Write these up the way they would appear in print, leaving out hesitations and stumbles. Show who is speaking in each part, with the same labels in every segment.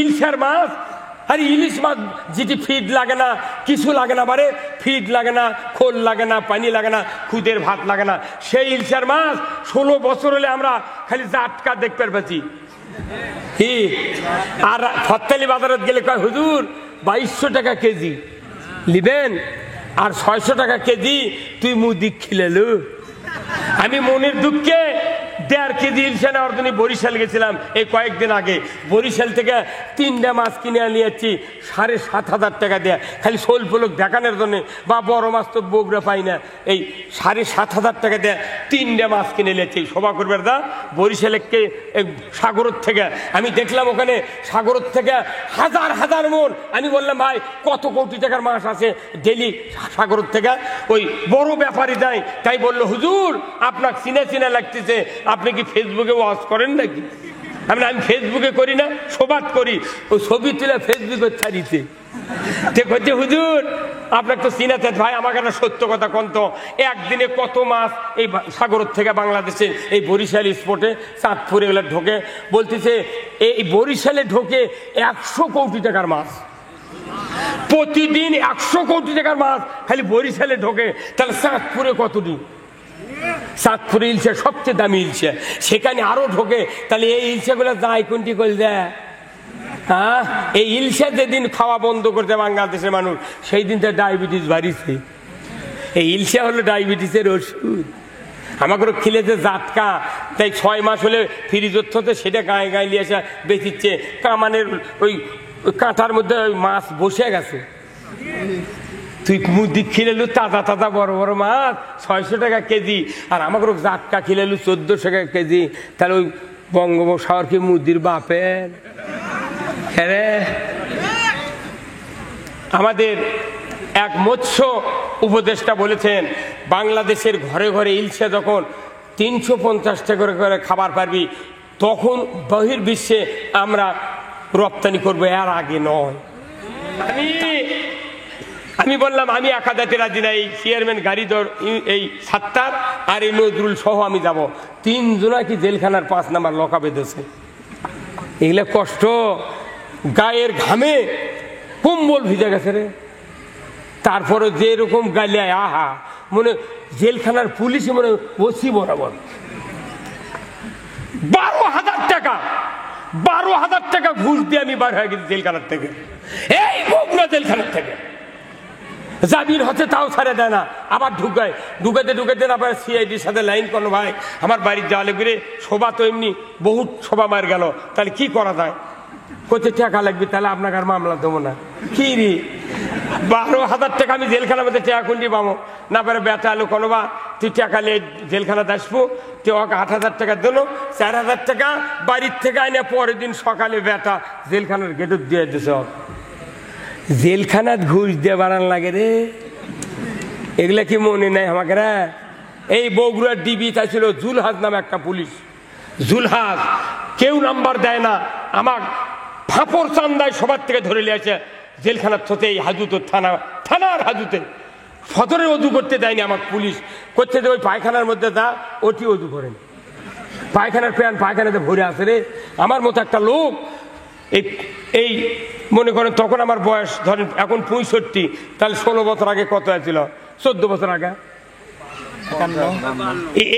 Speaker 1: ইলশার মাছ। আর ইলিশ মাছ যেটি ফিড লাগে না, কিছু লাগে না, বারে ফিড লাগে না, খোল লাগে না, পানি লাগে না, খুদের ভাত লাগে না, সেই ইলশার মাছ 16 বছর হলে আমরা খালি জাটকা দেখতে পাচ্ছি। কি আর ফত্তালি বাজারত গেলে কয় হুজুর 2200 টাকা কেজি লিবেন আর 600 টাকা কেজি, তুই মুদিক খিলেলু। আমি মনের দুঃখে 1.5 কেজি ইলশা নেওয়ার জন্য বরিশাল গেছিলাম এই কয়েকদিন আগে। বরিশাল থেকে 3টা মাছ কিনে নিয়েছি 7,500 টাকা দেয়া, খালি শোল ফলক দেখানোর জন্য, বা বড় মাছ তো বগুড়া পাই না, এই 7,500 টাকা দেয়া 3টা মাছ কিনে নিয়েছি। শোভা করবে দা বরিশালকে সাগরের থেকে আমি দেখলাম, ওখানে সাগরের থেকে হাজার হাজার মন। আমি বললাম ভাই কত কোটি টাকার মাছ আছে ডেলি সাগরের থেকে? ওই বড় ব্যাপারী যায়, তাই বললো হুজুর আপনাকে চিনা চিনা লাগতেছে, আপনি কি ফেসবুকে ওয়াচ করেন নাকি? আমি ফেসবুকে করি না, সোবাদ করি। ও ছবি তুলে ফেসবুকে ছাড়িতে দেখতে, হুজুর আপনাকে তো চিনাতে। ভাই আমাকে একটা সত্য কথা কোন তো, একদিনে কত মাছ এই সাগরের থেকে বাংলাদেশে এই বরিশাল স্পটে চাঁদপুরে এগুলো ঢোকে? বলতেছে এই বরিশালে ঢোকে 100 কোটি টাকার মাছ প্রতিদিন, 100 কোটি টাকার মাছ খালি বরিশালে ঢোকে। তাহলে চাঁদপুরে কতদিন? চাঁদপুরে ইলশা সবচেয়ে দামি ইলশা, সেখানে আরো ঢোকে। তাহলে এই ইলশাগুলো যায় কোনটি করে দেয়? হ্যাঁ, এই ইলশা যেদিন খাওয়া বন্ধ করতে বাংলাদেশের মানুষ, সেই দিনটা ডায়াবেটিস বাড়িছে। এই ইলশা হলো ডায়াবেটিসের ওষুধ। আমাকে খিলেছে জাতকা, তাই 6 মাস হলে ফ্রিজের থেকে সেটা গায়ে গায়ে নিয়ে আসা বেচিচ্ছে। কামানের ওই কাঁটার মধ্যে ওই মাছ বসে গেছে, তুই মুদি খিলেলু তাজা তাজা বড় বড় মাছ 600 টাকা কেজি, আর আমাকে জাটকা খিলেলু 1400 টাকা কেজি। তাহলে ওই বঙ্গোপসাগর কি মুদির বাপের? হ্যাঁ, আমাদের এক মৎস্য উপদেষ্টা বলেছেন বাংলাদেশের ঘরে ঘরে ইলশা যখন 350 টাকা করে খাবার পারবি, তখন বহির্বিশ্বে আমরা রপ্তানি করবো, এর আগে নয়। আমি বললাম আমি একাদাতে রাজি না, এই চেয়ারম্যান গাড়িধর এই সাত্তার আর এই নজরুল সহ আমি যাব। 3 জনা কি জেলখানার 5 নাম্বার লকা বেঁধেছে। এগুলো কষ্ট, গায়ের ঘামে কম্বল ভিজে গেছে রে। তারপরে যে রকম গালিয়ায়, আহা, মনে জেলখানার পুলিশই মনে ওসি বরাবর। 12,000 টাকা, 12,000 টাকা ঘুষ দিয়ে আমি বার হয়ে গেছি জেলখানার থেকে, এই বগুড়া জেলখানার থেকে। জামিন হচ্ছে তাও ছাড়ে দেয় না, আবার ঢুকাতে না পারে সিআইডির সাথে লাইন করলো। ভাই আমার বাড়ির যাওয়া লাগবে রে, শোভা তো এমনি বহুত শোভা মার গেল, তাহলে কি করা যায়? কোথায় টাকা লাগবে, তাহলে আপনাকে আর মামলা দেবো না। কি রে 12,000 টাকা আমি জেলখানার মধ্যে টাকা কুন্ডি পাবো না পারে? বেটা আলো কোনো বা তুই টাকা নিয়ে জেলখানাতে আসবো, তুই ওকে 8,000 টাকা দিল, 4,000 টাকা বাড়ির থেকে আইনে পরের দিন সকালে বেটা জেলখানার গেটত দিয়ে দিস। জেলখানাত ঘুষ দিয়ে বাড়ান লাগে রে, এগুলা কি মনে নাই আমাকে? এই বগুড়ার ডিবি তা ছিল জুলহাজ নামে একটা পুলিশ, জুলহাজ কেউ নাম্বার দেয় না, আমার ফাঁপড় চান্দায় সবার থেকে ধরে নিয়ে আসে জেলখানার থতে, এই হাজুতের থানার হাজুতে ফদরে অজু করতে দেয়নি আমার পুলিশ। করতে যে ওই পায়খানার মধ্যে যা, ওটি অজু করেন, পায়খানার প্যান পায়খানাতে ভরে আসে রে। আমার মতো একটা লোক, এই মনে করেন তখন আমার বয়স ধরেন এখন 65, তাহলে 16 বছর আগে কত আছিল? 14 বছর আগে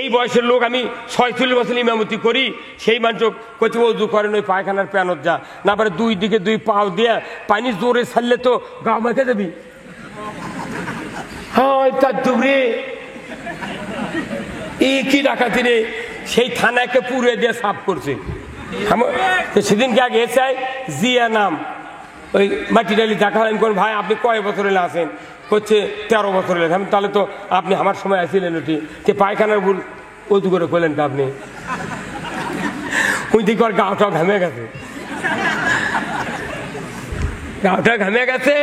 Speaker 1: এই বয়সের লোক আমি 46 বছর ইমামতি করি। সেই মানুষ কত উজু করেন ওই পায়খানার প্যানত যা না পারে, 2 দিকে 2 পাও দিয়ে পানি জোরে ছাড়লে তো গা মাখে যাবি। হ্যাঁ তার দুবরে কি ডাকাতি রে, সেই থানাকে পুড়ে দিয়ে সাফ করছে। সেদিনকে আগে এসে জিয়া নাম ওই মাটি ডালি দেখা হলেন, কোন ভাই আপনি কয় বছর এলে আসেন? করছে 13 বছর এলে। আমি তাহলে তো আপনি আমার সময় আসছিলেন, ওটি তে পায়খানার ভুল উঁচু করে করলেন তা আপনি? ওই দিকে আর গাওটা ঘামে গেছে, গাওটা ঘামে গেছে।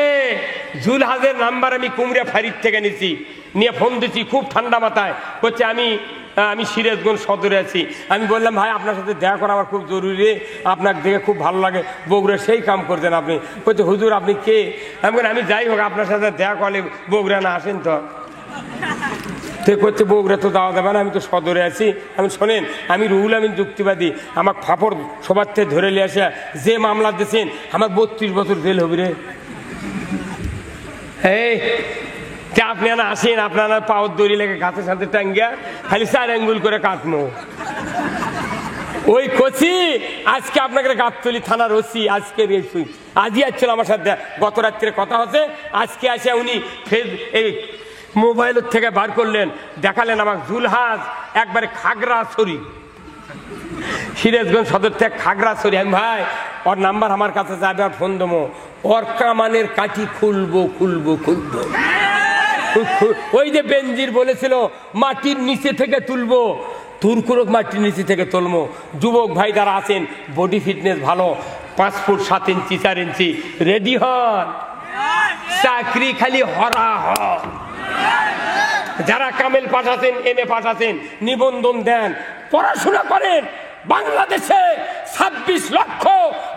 Speaker 1: জুলহাজের নাম্বার আমি কুমড়া ফাঁড়ির থেকে নিছি, নিয়ে ফোন দিচ্ছি খুব ঠান্ডা মাথায়। করছে আমি সিরাজগঞ্জ সদরে আছি। আমি বললাম ভাই আপনার সাথে দেখা করা আমার খুব জরুরি, আপনাকে দেখে খুব ভালো লাগে, বগুড়া সেই কাম করতেন আপনি। বলছে হুজুর আপনি কে? আমি বলি আমি যাই হোক আপনার সাথে দেখা করলে বগুড়া না আসেন তো? তো করছে বগুড়া তো যাওয়া যাবে না, আমি তো সদরে আছি। আমি শোনেন, আমি রুহুল আমিন যুক্তিবাদী, আমার ফাপড় সবার থেকে ধরে নিয়ে আসে যে মামলা দিয়েছেন আমার 32 বছর জেল হবে রে। এই আপনি না আসেন, আপনারা পাওয়ার দড়ি লেগে গাছের সাথে টাঙ্গিয়া খালি 4 আঙ্গুল করে কাটনো। ওই কচি আজকে আপনাকে গাবতলী থানার ওসি আজকে আজই আসছিল আমার সাথে, গত রাত্রে কথা হচ্ছে। আজকে আসে উনি এই মোবাইলের থেকে বার করলেন, দেখালেন আমাকে জুলহাজ একবারে খাগড়াছড়ি, সিরাজগঞ্জ সদর থেকে খাগড়াছড়ি। আমি ভাই ওর নাম্বার আমার কাছে যাবে, আর ফোন দেবো, ওর কামানের কাঠি খুলবো খুলবো খুলবো। ওই যে বেনজির বলেছিল মাটির নিচে থেকে তুলবো, তুরকুরক মাটির নিচে থেকে তুলবো। যুবক ভাই যারা আছেন, বডি ফিটনেস ভালো, 5 ফুট 7 ইঞ্চি 4 ইঞ্চি, রেডি হন, চাকরি খালি হরা হন। যারা কামেল পাঠাচ্ছেন, এমএ পাঠাচ্ছেন, নিবন্ধন দেন, পড়াশোনা করেন। বাংলাদেশে 26 লক্ষ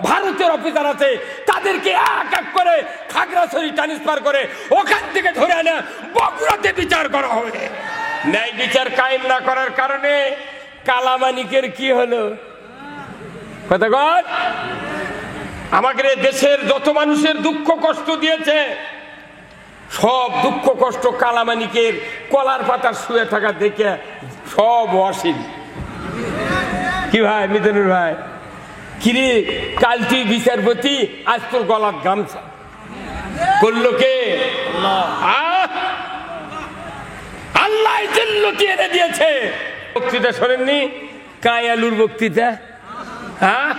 Speaker 1: ভারতের অফিসার আছে, তাদেরকে এক এক করে খাগড়াছড়ি ট্রান্সফার করে ওখান থেকে ধরে এনে বগুড়াতে বিচার করা হবে। ন্যায় বিচার কায়েম না করার কারণে কালামানিকের কি হলো? কথা কর, আমাদের দেশের যত মানুষের দুঃখ কষ্ট দিয়েছে, সব দুঃখ কষ্ট কালামানিকের কলার পাতা শুয়ে থাকা দেখে সব অসীম। কি ভাই মিজানুর ভাই, কিরে কাল তুই বিচারপতি, আজ তোর গলার গামছা করলো কে? আল্লাহ জিল্লতি এনে দিয়েছে। বক্তৃতা শোনেননি? কাই আলুর বক্তৃতা। হ্যাঁ,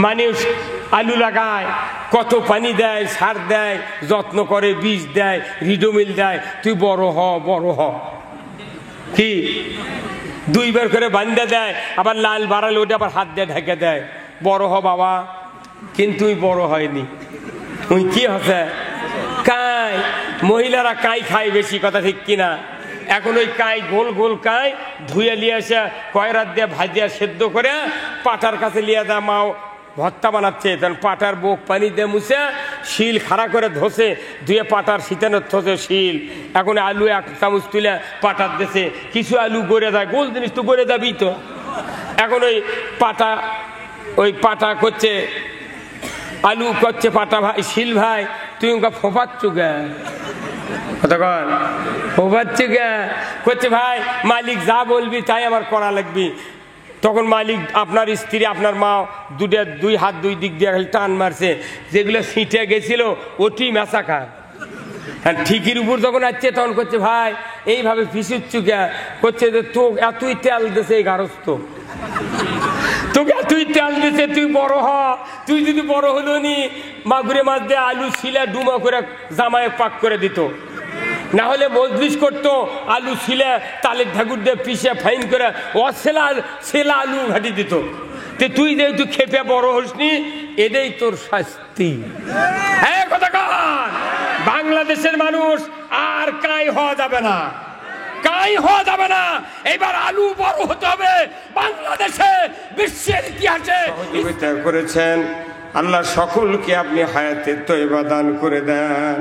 Speaker 1: মানুষ আলু লাগায়, কত পানি দেয়, সার দেয়, যত্ন করে, বীজ দেয়, রিডোমিল দেয়, তুই বড় হ বড় হ। কি 2 বার করে বান্ধা দেয়, আবার লাল বাড়ালে ওটা আবার হাত দিয়ে ঢেকে দেয়, বড় হ বাবা। কিন্তু বড় হয়নি। ওই কি হচ্ছে? কাই। মহিলারা কাই খায় বেশি, কথা ঠিক কিনা? এখন ওই কাই গোল গোল কাই ধুয়ে নিয়ে এসে কয়রাত দিয়ে ভাজিয়া সেদ্ধ করে পাটার কাছে নিয়ে দেয়, মাও ভর্তা বানাচ্ছে। তখন পাটার বুক পানি দিয়ে মুছে শিল খাড়া করে ধসে ধুয়ে পাটার শীতানোর থসে শিল। এখন আলু 1 চামচ তুলে পাটার দেশে, কিছু আলু গড়ে দেয়, গোল জিনিস তো গড়ে যাবি তো। এখন ওই পাটা করছে, আলু করছে পাটা, ভাই শিল ভাই তুই ওকে ফোপাচ্ছ গে? কতক্ষণ ফোপাচ্ছ গে? করছে ভাই মালিক যা বলবি তাই আমার করা লাগবি। তখন মালিক, আপনার স্ত্রী, আপনার মা 2 হাত 2 দিক দিয়ে টান মারছে, যেগুলো ছিটে গেছিল ওটি মেশা খায়। হ্যাঁ, ঠিকির উপর যখন আসছে তখন করছে ভাই এইভাবে পিছুচ্ছ কে? করছে যে তো এতই তেল দিছে এই গারস্থ, তোকে এতই তেল দিছে, তুই বড় হ। তুই যদি বড় হলো নি, মাগুরে মাছ দিয়ে আলু ছিলে ডুমা করে জামায় পাক করে দিত, না হলে মজলিস করতো, আলু ছিলে তালের ঢাকুর দিয়ে পিষে ফাইন করে সেলা আলু ঘাটি দিত। তুই যেহেতু খেপে বড় হসনি, এটাই তোর শাস্তি। হ্যাঁ কথা কান, বাংলাদেশের মানুষ আর কাই হওয়া যাবে না, কাই হওয়া যাবে না। এবার আলু বড় হতে হবে। বাংলাদেশে বিশ্বের ইতিহাসে সহযোগিতা করেছেন আল্লাহ, সকলকে আপনি হায়াতের তয়বা দান করে দেন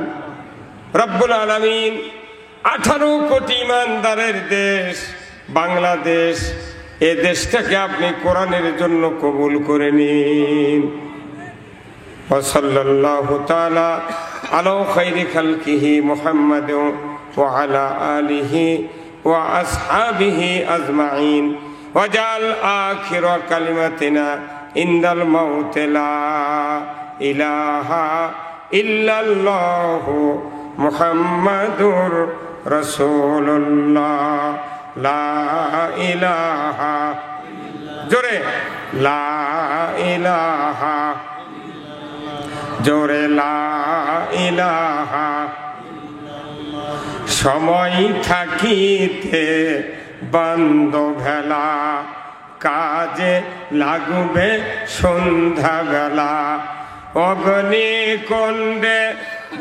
Speaker 1: রব্বুল আলামিন। 18 কোটি ইমানদারের দেশ বাংলাদেশ, এ দেশটাকে আপনি কোরআনের জন্য কবুল করে নিন। ওয়া সাল্লাল্লাহু তাআলা আলা খায়রি খালকিহি মুহাম্মাদ ওয়া আলা আলিহি ওয়া আসহাবিহি আজমাইন ওয়া জাল আখির কালিমাতিনা ইনদাল মাউত লা ইলাহা ইল্লাল্লাহু মুহাম্মাদুর রাসূলুল্লাহ। লা ইলাহা, জোরে লা ইলাহা, জোরে লা ইলাহা। সময় থাকিতে বন্ধ ভেলা, কাজে লাগবে সন্ধ্যা বেলা। অগ্নি কুণ্ডে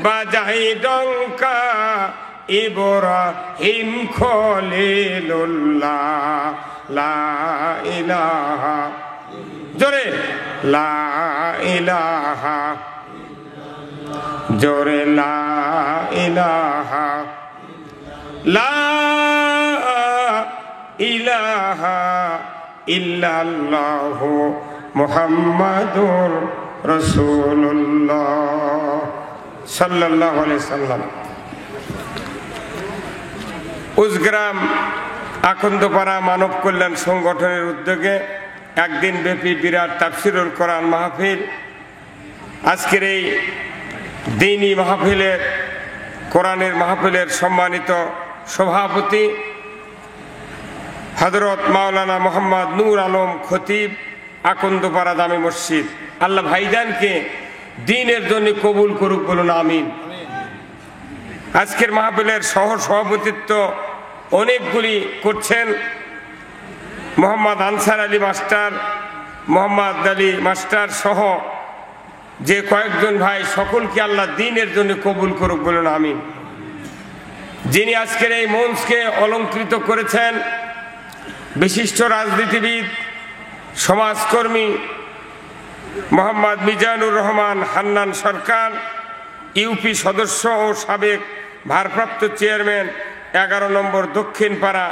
Speaker 1: বাজাই ডঙ্কা, ইব্রাহিম খলিলুল্লাহ। লা ইলাহা, জোরে লা ইলাহা, জোরে লা ইলাহা। লা ইলাহা ইল্লাল্লাহু মুহাম্মাদুর রাসূলুল্লাহ সাল্লাল্লাহু আলাইহি সাল্লাম। উজগ্রাম আখন্দপাড়া মানব কল্যাণ সংগঠনের উদ্যোগে একদিন ব্যাপী বিরাট তাফসিরুল কোরআন মাহফিল। আজকের এই দ্বীনি মাহফিলের কোরআনের মাহফিলের সম্মানিত সভাপতি হযরত মাওলানা মোহাম্মদ নূর আলম খতিব, আকন্দপাড়া জামে মসজিদ। আল্লাহ ভাইজানকে দ্বীনের জন্য কবুল করুক, বলুন আমিন। আজকের মাহফিলের সহ সভাপতিত্ব অনেকগুলি করছেন Mohammad answer Ali master, Mohammad Ali master সহ যে কয়েকজন ভাই, সকলকে আল্লাহ দ্বীনের জন্য কবুল করুক, বলুন আমিন। যিনি আজকের এই মঞ্চকে অলঙ্কৃত করেছেন বিশিষ্ট রাজনীতিবিদ, সমাজকর্মী মোহাম্মদ মিজানুর রহমান হান্নান সরকার, ইউপি সদস্য ও সাবেক ভারপ্রাপ্ত চেয়ারম্যান 11 নম্বর দক্ষিণ পাড়া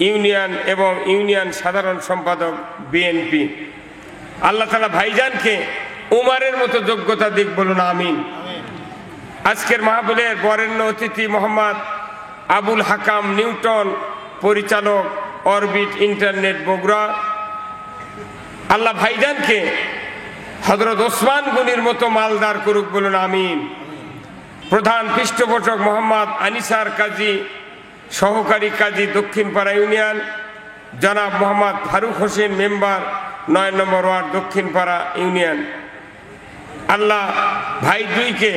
Speaker 1: ইউনিয়ন এবং ইউনিয়ন সাধারণ সম্পাদক বিএনপি। আল্লাহ তাআলা ভাইজানকে উমারের মতো যোগ্যতা দিক, বলুন আমিন। আজকের মাহফিলের বরেণ্য অতিথি মোহাম্মদ আবুল হাকাম নিউটন, পরিচালক অরবিট ইন্টারনেট বগুড়া। আল্লাহ ভাইজানকে হযরত ওসমান গনির মতো মালদার করুক, বলুন আমিন। প্রধান পৃষ্ঠপোষক মোহাম্মদ আনিসার কাজী, সহকারী কাজী দক্ষিণপাড়া ইউনিয়ন, জনাব মোহাম্মদ ফারুক হোসেন মেম্বার 9 নম্বর ওয়ার্ড দক্ষিণপাড়া ইউনিয়ন। আল্লাহ ভাই দুইকে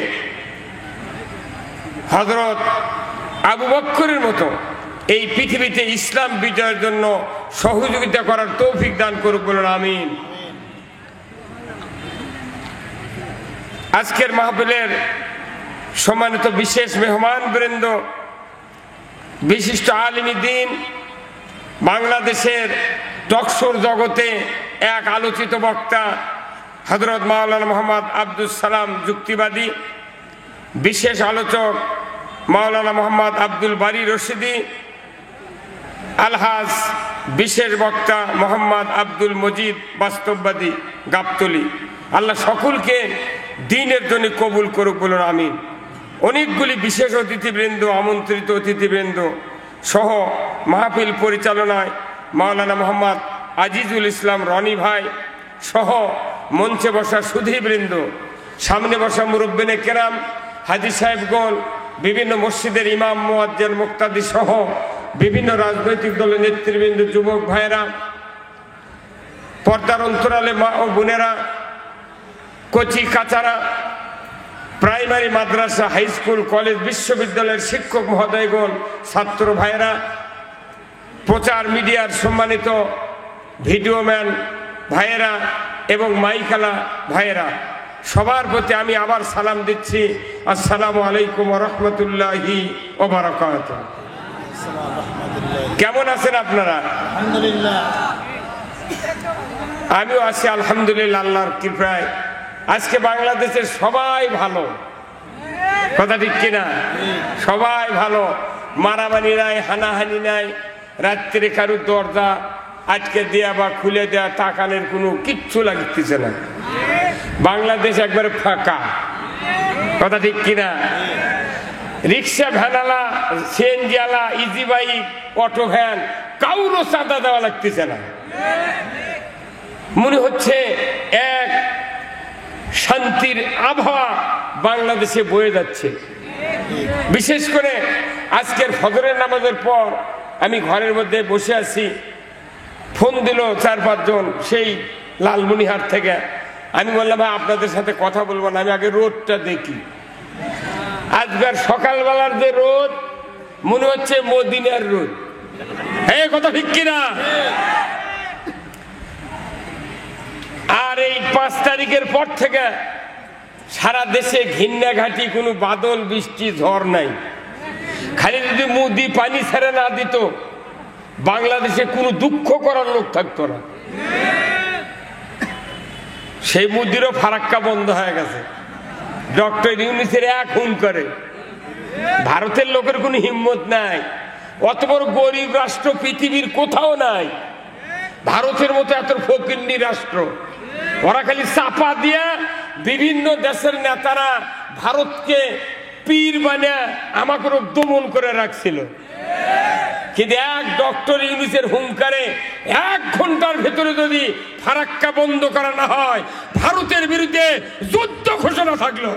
Speaker 1: হযরত আবু বকরের মতো এই পৃথিবীতে ইসলাম বিজয়ের জন্য সহযোগিতা করার তৌফিক দান করুক, বলুন আমিন। আজকের মাহফিলের সম্মানিত বিশেষ মেহমান বৃন্দ, বিশিষ্ট আলিম দ্বীন, বাংলাদেশের টকশোর জগতে এক আলোচিত বক্তা হযরত মাওলানা মোহাম্মদ আব্দুল সালাম যুক্তিবাদী, বিশেষ আলোচক মাওলানা মোহাম্মদ আব্দুল বারী রশিদি, আলহাজ বিশেষ বক্তা মোহাম্মদ আব্দুল মজিদ বাস্তববাদী গাবতলী। আল্লাহ সকলকে দ্বীনের জন্য কবুল করুক, বলুন আমিন। অনেকগুলি বিশেষ অতিথিবৃন্দ, আমন্ত্রিত অতিথিবৃন্দ সহ মাহফিল পরিচালনায় মাওলানা মোহাম্মদ আজিজুল ইসলাম রনি ভাই সহ মঞ্চে বসা সুধীবৃন্দ, সামনে বসা মুরব্বিনে কেরাম, হাজী সাহেবগণ, বিভিন্ন মসজিদের ইমাম, মুয়াজ্জিন, মুক্তাদি সহ বিভিন্ন রাজনৈতিক দলের নেতৃবৃন্দ, যুবক ভাইয়েরা, পর্দার অন্তরালে মা ও বোনেরা, কচি কাচারা, প্রাইমারি, মাদ্রাসা, হাই স্কুল, কলেজ, বিশ্ববিদ্যালয়ের শিক্ষক মহোদয়গণ, ছাত্র ভাইয়েরা, প্রচার মিডিয়ার সম্মানিত ভিডিওম্যান ভাইয়েরা এবং মাইকালা ভাইয়েরা, সবার প্রতি আমি আবার সালাম দিচ্ছি। আসসালামু আলাইকুম ওয়া রাহমাতুল্লাহি ওয়া বারাকাতুহু। কেমন আছেন আপনারা?
Speaker 2: আলহামদুলিল্লাহ।
Speaker 1: আমিও আছি আলহামদুলিল্লাহ, আল্লাহর কৃপায়। আজকে বাংলাদেশের সবাই ভালো, কথা ঠিক কিনা? সবাই ভালো, মারামারি নাই, হানাহানি নাই, রাত্রে কারুর দরজা আটকে দেয়া বা খুলে দেয়া তাকানের কোনো কিচ্ছু লাগতেছে না। বাংলাদেশ একবারে ফাঁকা, কথা ঠিক কিনা? রিক্সা ভ্যানালা, সিএনজি আলা, ইজি বাইক, অটো ভ্যান, কাউরও চাঁদা দেওয়া লাগতেছে না। মনে হচ্ছে এক শান্তির আবহাওয়া বাংলাদেশে বয়ে যাচ্ছে। বিশেষ করে আজকের ফজরের নামাজের পর আমি ঘরের মধ্যে বসে আছি, ফোন দিল 4-5 জন সেই লালমনিহাট থেকে। আমি বললাম ভাই আপনাদের সাথে কথা বলবো না, আমি আগে রোদটা দেখি। আজকের সকালবেলার যে রোদ মনে হচ্ছে মদিনার রোদ। হ্যাঁ, কথা ঠিক কিনা? আর এই 5 তারিখের পর থেকে সারা দেশে ঘিন্না ঘাটি, কোনো বাদল বৃষ্টি ঝড় নাই। খালি যদি মোদি পানি ছেড়ে না দিত, বাংলাদেশে কোনো দুঃখ করার লোক থাকতো না। সেই মোদিরও ফারাক্কা বন্ধ হয়ে গেছে। ডক্টর ইউনূসের এক হুন করে ভারতের লোকের কোনো হিম্মত নাই, অত বড় গরিব রাষ্ট্র পৃথিবীর কোথাও নাই। ভারতের মতো এত ফকিন্নি রাষ্ট্র, ওরা খালি চাপা দিয়া বিভিন্ন দেশের নেতারা ভারতকে পীর বানিয়ে আমাকে দমন করে রাখছিল। কিন্তু এক ডক্টর ইউনূসের হুঙ্কারে 1 ঘন্টার ভেতরে যদি ফারাক্কা বন্ধ করা না হয়, ভারতের বিরুদ্ধে যুদ্ধ ঘোষণা থাকলো।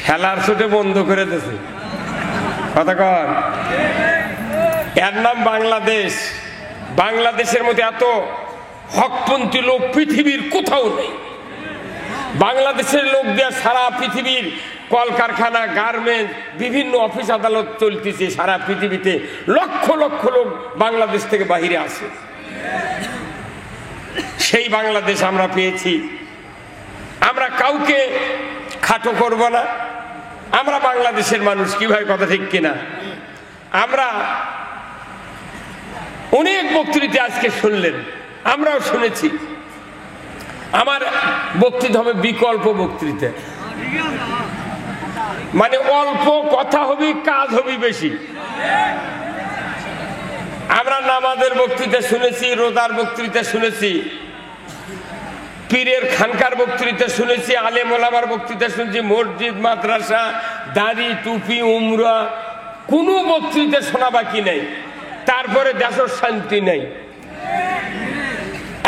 Speaker 1: ঠেলার ছোটে বন্ধ করে দিয়েছে। কথা কন, এর নাম বাংলাদেশ। বাংলাদেশের মধ্যে এত হকপন্থী লোক পৃথিবীর কোথাও নেই। বাংলাদেশের লোক দিয়ে সারা পৃথিবীর কলকারখানা, গার্মেন্টস, বিভিন্ন অফিস আদালত চলতেছে সারা পৃথিবীতে। লক্ষ লক্ষ লোক বাংলাদেশ থেকে বাহিরে আসে। সেই বাংলাদেশ আমরা পেয়েছি। আমরা কাউকে খাটো করব না। আমরা বাংলাদেশের মানুষ, কি ভাই কথা ঠিক কিনা? আমরা অনেক বক্তৃতা আজকে শুনলেন, আমরাও শুনেছি। আমার বক্তৃতা হবে বিকল্প বক্তৃতা, মানে অল্প কথা হবে, কাজ হবে বেশি। আমরা নামাজের বক্তৃতা শুনেছি, রোজার বক্তৃতা শুনেছি, পীরের খানকার বক্তৃতা শুনেছি, আলেম ওলামার বক্তৃতা শুনেছি, মসজিদ, মাদ্রাসা, দাড়ি, টুপি, উমরা, কোনো বক্তৃতা শোনা বাকি নেই। তারপরে দেশের শান্তি নেই।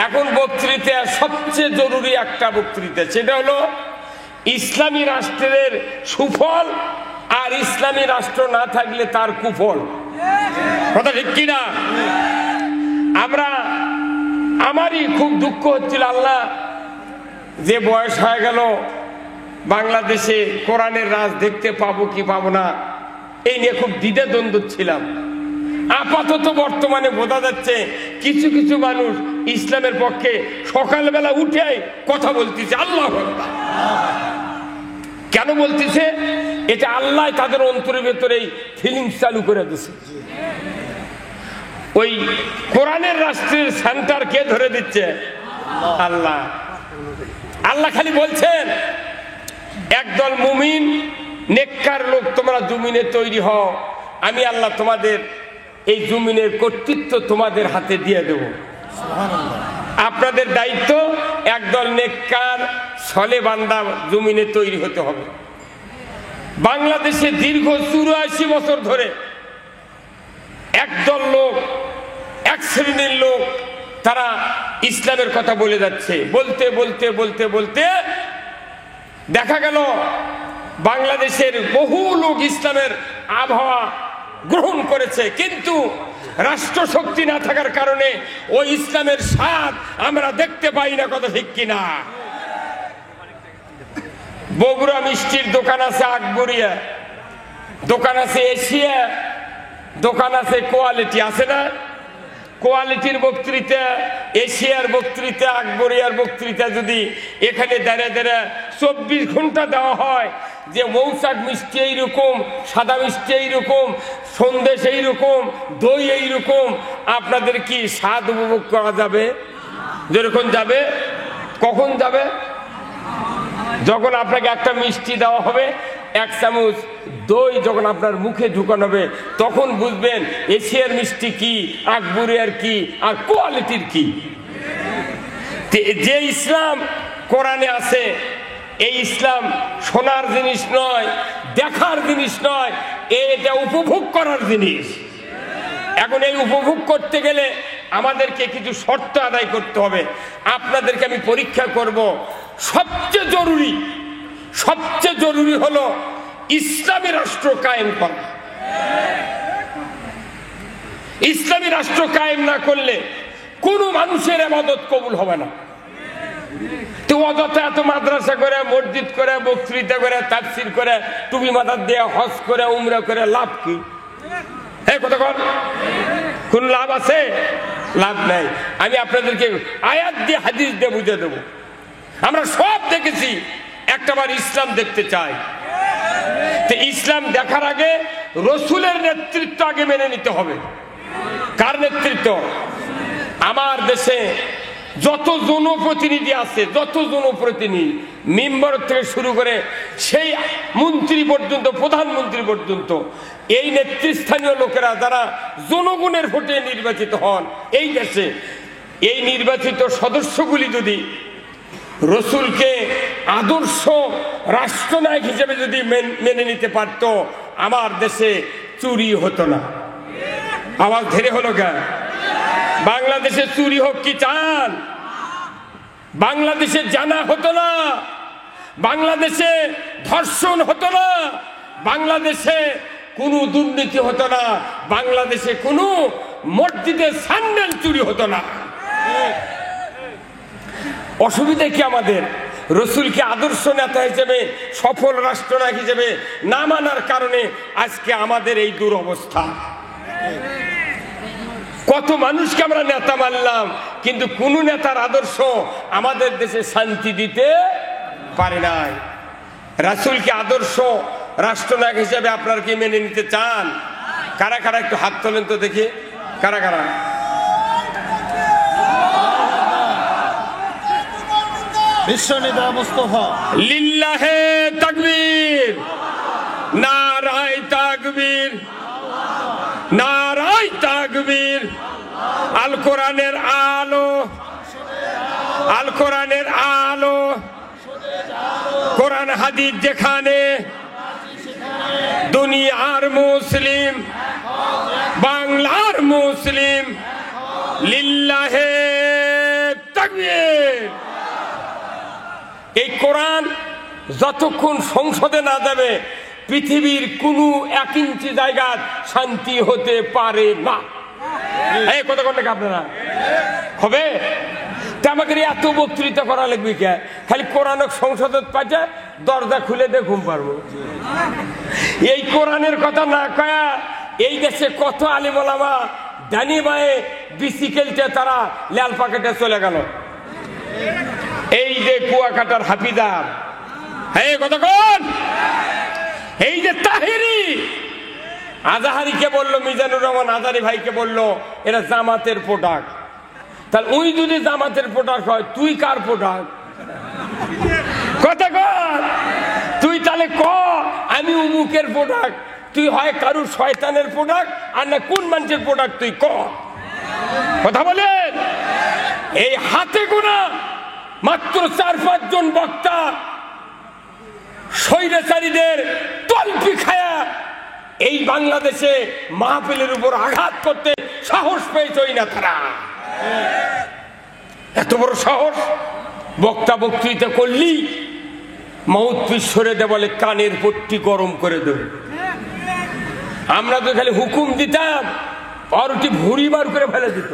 Speaker 1: এখন বক্তৃতা সবচেয়ে জরুরি একটা বক্তৃতা, সেটা হলো ইসলামী রাষ্ট্রের সুফল আর ইসলামী রাষ্ট্র না থাকলে তার কুফল। কথা ঠিক কিনা? আমারই খুব দুঃখ হচ্ছিল, আল্লাহ যে বয়স হয়ে গেল, বাংলাদেশে কোরআনের রাজ দেখতে পাবো কি পাবো না, এই নিয়ে খুব দ্বিধা দ্বন্দ্ব ছিলাম। আপাতত বর্তমানে বোঝা যাচ্ছে কিছু কিছু মানুষ ইসলামের পক্ষে সকালবেলা উঠে কথা বলতেছে। আল্লাহ কেন বলতেছে? এটা আল্লাহ তাদের অন্তরের ভেতরেই ফিলিংস চালু করে দিচ্ছে। ওই কোরআনের রাষ্ট্রের সেন্টার কে ধরে দিচ্ছে? আল্লাহ। আল্লাহ খালি বলছেন, একদল মুমিন নেককার লোক তোমরা জমিনে তৈরি হও, আমি আল্লাহ তোমাদের এই জমিনের কর্তৃত্ব তোমাদের হাতে দিয়ে দেব। আপনাদের দায়িত্ব একদল নেককার সলে বান্দা জমিনে তৈরি হতে হবে। বাংলাদেশে দীর্ঘ 84 বছর ধরে একদল লোক, এক শ্রেণীর লোক, তারা ইসলামের কথা বলে যাচ্ছে। বলতে বলতে বলতে বলতে দেখা গেল বাংলাদেশের বহু লোক ইসলামের আবহাওয়া গ্রহণ করেছে, কিন্তু রাষ্ট্রশক্তি না থাকার কারণে ওই ইসলামের স্বাদ আমরা দেখতে পাই না। কথা ঠিক কিনা? বগুড়া মিষ্টির দোকান আছে, আকবরিয়া দোকান আছে, এশিয়া দোকান আছে, কোয়ালিটি আছে না? কোয়ালিটির বক্তৃতা, এশিয়ার বক্তৃতা, আকবরিয়ার বক্তৃতা যদি এখানে দাঁড়িয়ে দাঁড়িয়ে 24 ঘন্টা দেওয়া হয়, যে মৌচাক মিষ্টি এইরকম, সাদা মিষ্টি এইরকম, সন্দেশ এইরকম, দই এইরকম, আপনাদের কি স্বাদ উপভোগ করা যাবে? যেরকম যাবে। কখন যাবে? যখন আপনাকে একটা মিষ্টি দেওয়া হবে, 1 চামচ দই যখন আপনার মুখে ঢুকানো হবে, তখন বুঝবেন এশিয়ার মিষ্টি কি, আকবরিয়ার কি, আর কোয়ালিটির কি। যে ইসলাম কোরআনে আছে, এই ইসলাম শোনার জিনিস নয়, দেখার জিনিস নয়, এটা উপভোগ করার জিনিস। এখন এই উপভোগ করতে গেলে আমাদেরকে কিছু শর্ত আদায় করতে হবে। আপনাদেরকে আমি পরীক্ষা করব। সবচেয়ে জরুরি হলো ইসলামী রাষ্ট্র কায়েম করা। ইসলামী রাষ্ট্র কায়েম না করলে কোনো মানুষের ইবাদত কবুল হবে না। তো অযথা এত মাদ্রাসা করে, মসজিদ করে, বক্তৃতা করে, তাফসীর করে, টুপি মাথার দিয়ে হজ করে, উমরা করে, লাভ কি? হ্যাঁ, কথা কর, কোন লাভ আছে? লাভ নাই। আমি আপনাদেরকে আয়াত দিয়ে, হাদিস দিয়ে বুঝে দেবো। আমরা সব দেখেছি, একটাবার ইসলাম দেখতে চাই। তো ইসলাম দেখার আগে রসুলের নেতৃত্ব আগে মেনে নিতে হবে। কার নেতৃত্ব? আমার দেশে যত জনপ্রতিনিধি আছে, যত জনপ্রতিনিধি মেম্বার থেকে শুরু করে সেই মন্ত্রী পর্যন্ত, প্রধানমন্ত্রী পর্যন্ত, এই নেতৃস্থানীয় লোকেরা যারা জনগণের ভোটে নির্বাচিত হন এই দেশে, এই নির্বাচিত সদস্যগুলি যদি রসুলকে আদর্শ রাষ্ট্রনায়ক হিসেবে যদি মেনে নিতে পারত, আমার দেশে চুরি হতো না। আওয়াজ ধীরে হলো কেন? বাংলাদেশে চুরি হোক কি চান? বাংলাদেশে জানা হতো না, বাংলাদেশে ধর্ষণ হতো না, বাংলাদেশে কোনো দুর্নীতি হতো না, বাংলাদেশে কোনো মসজিদে স্যান্ডেল চুরি হতো না। অসুবিধা কি আমাদের? রসুলকে আদর্শ নেতা হিসেবে, সফল রাষ্ট্রনায়ক হিসেবে না মানার কারণে আজকে আমাদের এই দুরবস্থা। কত মানুষকে আমরা নেতা মানলাম, কিন্তু কোন নেতার আদর্শ আমাদের দেশে শান্তি দিতে পারে নাই। রাসূলকে আদর্শ রাষ্ট্রনায়ক হিসেবে আপনারা কি মেনে নিতে চান? কারা কারা একটু হাত তোলেন তো দেখি, কারা কারা?
Speaker 2: বিশ্বনেতা মুস্তাফা।
Speaker 1: লিল্লাহে তাকবীর, নারায়ে তাকবীর, নারায়ে তাকবীর। আল কোরআনের আলো, আল কোরআনের আলো, কোরআন হাদিস যেখানে, দুনিয়ার মুসলিম, বাংলার মুসলিম। লিল্লাহে তাকবীর। এই কোরআন যতক্ষণ সংসদে না যাবে, পৃথিবীর কোনো 1 ইঞ্চি জায়গা শান্তি হতে পারে না। এই কথা বললেন আপনারা হবে? আমাকে এত বক্তৃতা করা লাগবে কে? খালি কোরআন সংসদে পাঠে দরজা খুলে দিয়ে ঘুম পারবো। এই কোরআনের কথা না কয়া এই দেশে কত আলিম ওলামা ডানি বায়ে বিসিকেলতে তারা লাল পাকেটে চলে গেল। এই যে কুয়াকাটার হাফিজার, এই কতক্ষণ, এই যে তাহিরি আজাহারিকে বললো, মিজানুর রহমান আজারি ভাইকে বললো এরা জামাতের প্রোডাক্ট। তাহলে ওই যদি জামাতের প্রোডাক্ট হয়, তুই কার প্রোডাক্ট? কতক্ষণ তুই তাহলে ক আমি উমুকের প্রোডাক্ট, তুই হয় কারুর শয়তানের প্রোডাক্ট, আর না কোন মানুষের প্রোডাক্ট তুই ক। কথা বলেন। এই হাতে গোনা মাত্র 4-5 জন বক্তা স্বৈরাচারীদের তলপি খায়া এই বাংলাদেশে মাহফিলের উপর আঘাত করতে সাহস পেয়েছই না তারা। এত বড় সাহস! বক্তা বক্তৃতা করলি মাউথপিস সরে দে বলে কানের পট্টি গরম করে দেবে। আমরা তো খালি হুকুম দিতাম, পাউরুটি ভুড়ি বার করে ফেলে দিত।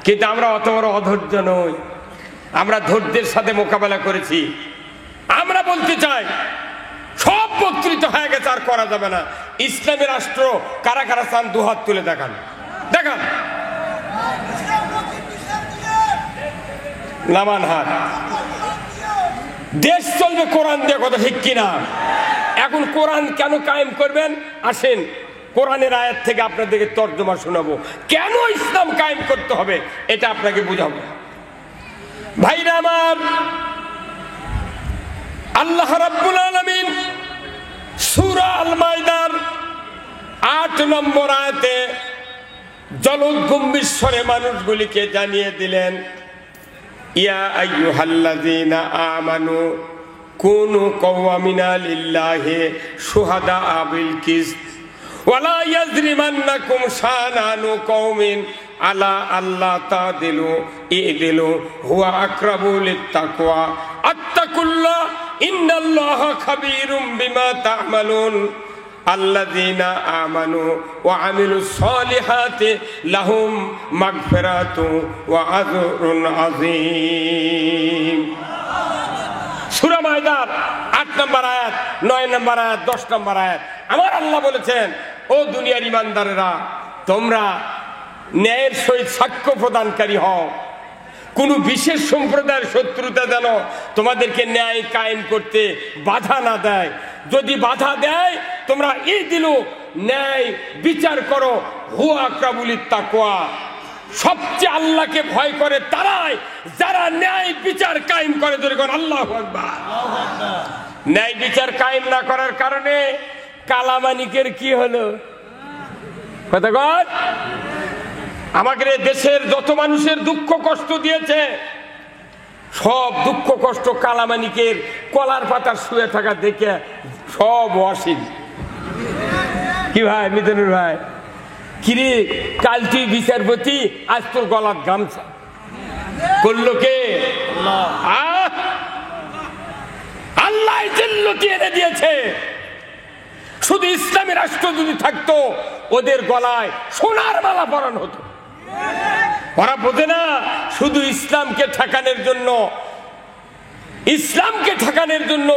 Speaker 1: কিন্তু আমরা অত বড় অধৈর্য নই, আমরা ধৈর্যের সাথে মোকাবেলা করেছি। আমরা বলতে চাই সব বক্তৃতা হয়ে গেছে, আর করা যাবে না। ইসলামী রাষ্ট্র কারা কারা চান? 2 হাত তুলে দেখান, দেখান, নামান হাত। দেশ চলবে কোরআন দিয়ে, কথা ঠিক কিনা? এখন কোরআন কেন কায়েম করবেন? আসেন কোরআনের আয়াত থেকে আপনাদেরকে তর্জমা শোনাবো, কেন ইসলাম কায়েম করতে হবে এটা আপনাকে বুঝাবো। ভাইরা আমার, আল্লাহ রাব্বুল আলামিন সূরা আল মাইদার 8 নম্বর আয়াতে জলদগম্ভীর স্বরে মানুষগুলিকে জানিয়ে দিলেন, ইয়া আইয়ুহাল্লাযীনা আমানু কুনু কওয়ামিনা লিল্লাহি শুহাদা বিল কিসত ওয়ালা ইয়াজরিমান্নাকুম শানানু কওমিন আলা আল্লাহ তাদিলু ইদিলু হুয়া আকরাবু লিত্তাকওয়া আত্তাকুল্লাহ ইন্নাল্লাহা খাবীরুম বিমা তা'মালুন আল্লাযীনা আমানু ওয়া আমিলুস সলিহাতি লাহুম মাগফিরাতু ওয়া আজরুন আযীম। সূরা মাইদার 8 নম্বর আয়াত, 9 নম্বর আয়াত, 10 নম্বর আয়াত। আমার আল্লাহ বলেছেন, ও দুনিয়ার ইমানদারেরা, তোমরা ন্যায়ের সহিত সাক্ষ্য প্রদানকারী হও। কোন বিশেষ সম্প্রদায়ের শত্রুতা যেন তোমাদেরকে ন্যায় কায়েম করতে বাধা না দেয়। যদি বাধা দেয়, তোমরা এই দিল ন্যায় বিচার করো। হুয়া আকরাবুল তাকওয়া, সবচেয়ে আল্লাহকে ভয় করে তারাই যারা ন্যায় বিচার কায়েম করে। যখন আল্লাহু আকবার, ন্যায় বিচার কায়েম না করার কারণে কালামানিকের কি হলো? কথা কয়, আমাদের দেশের যত মানুষের দুঃখ কষ্ট দিয়েছে সব দুঃখ কষ্ট কালামানিকের কলার পাতা শুয়ে থাকা দেখে সব অসীম। কি ভাই মিজানুর ভাই, কিরে কাল তুই বিচারপতি, আজ তোর গলার গামছা করলো কে? আল্লাহ জিল্লতি এনে দিয়েছে। শুধু ইসলামী রাষ্ট্র যদি থাকতো ওদের গলায় সোনার মালা পরানো হতো। ওরা বোঝে না শুধু ইসলামকে ঠেকানোর জন্য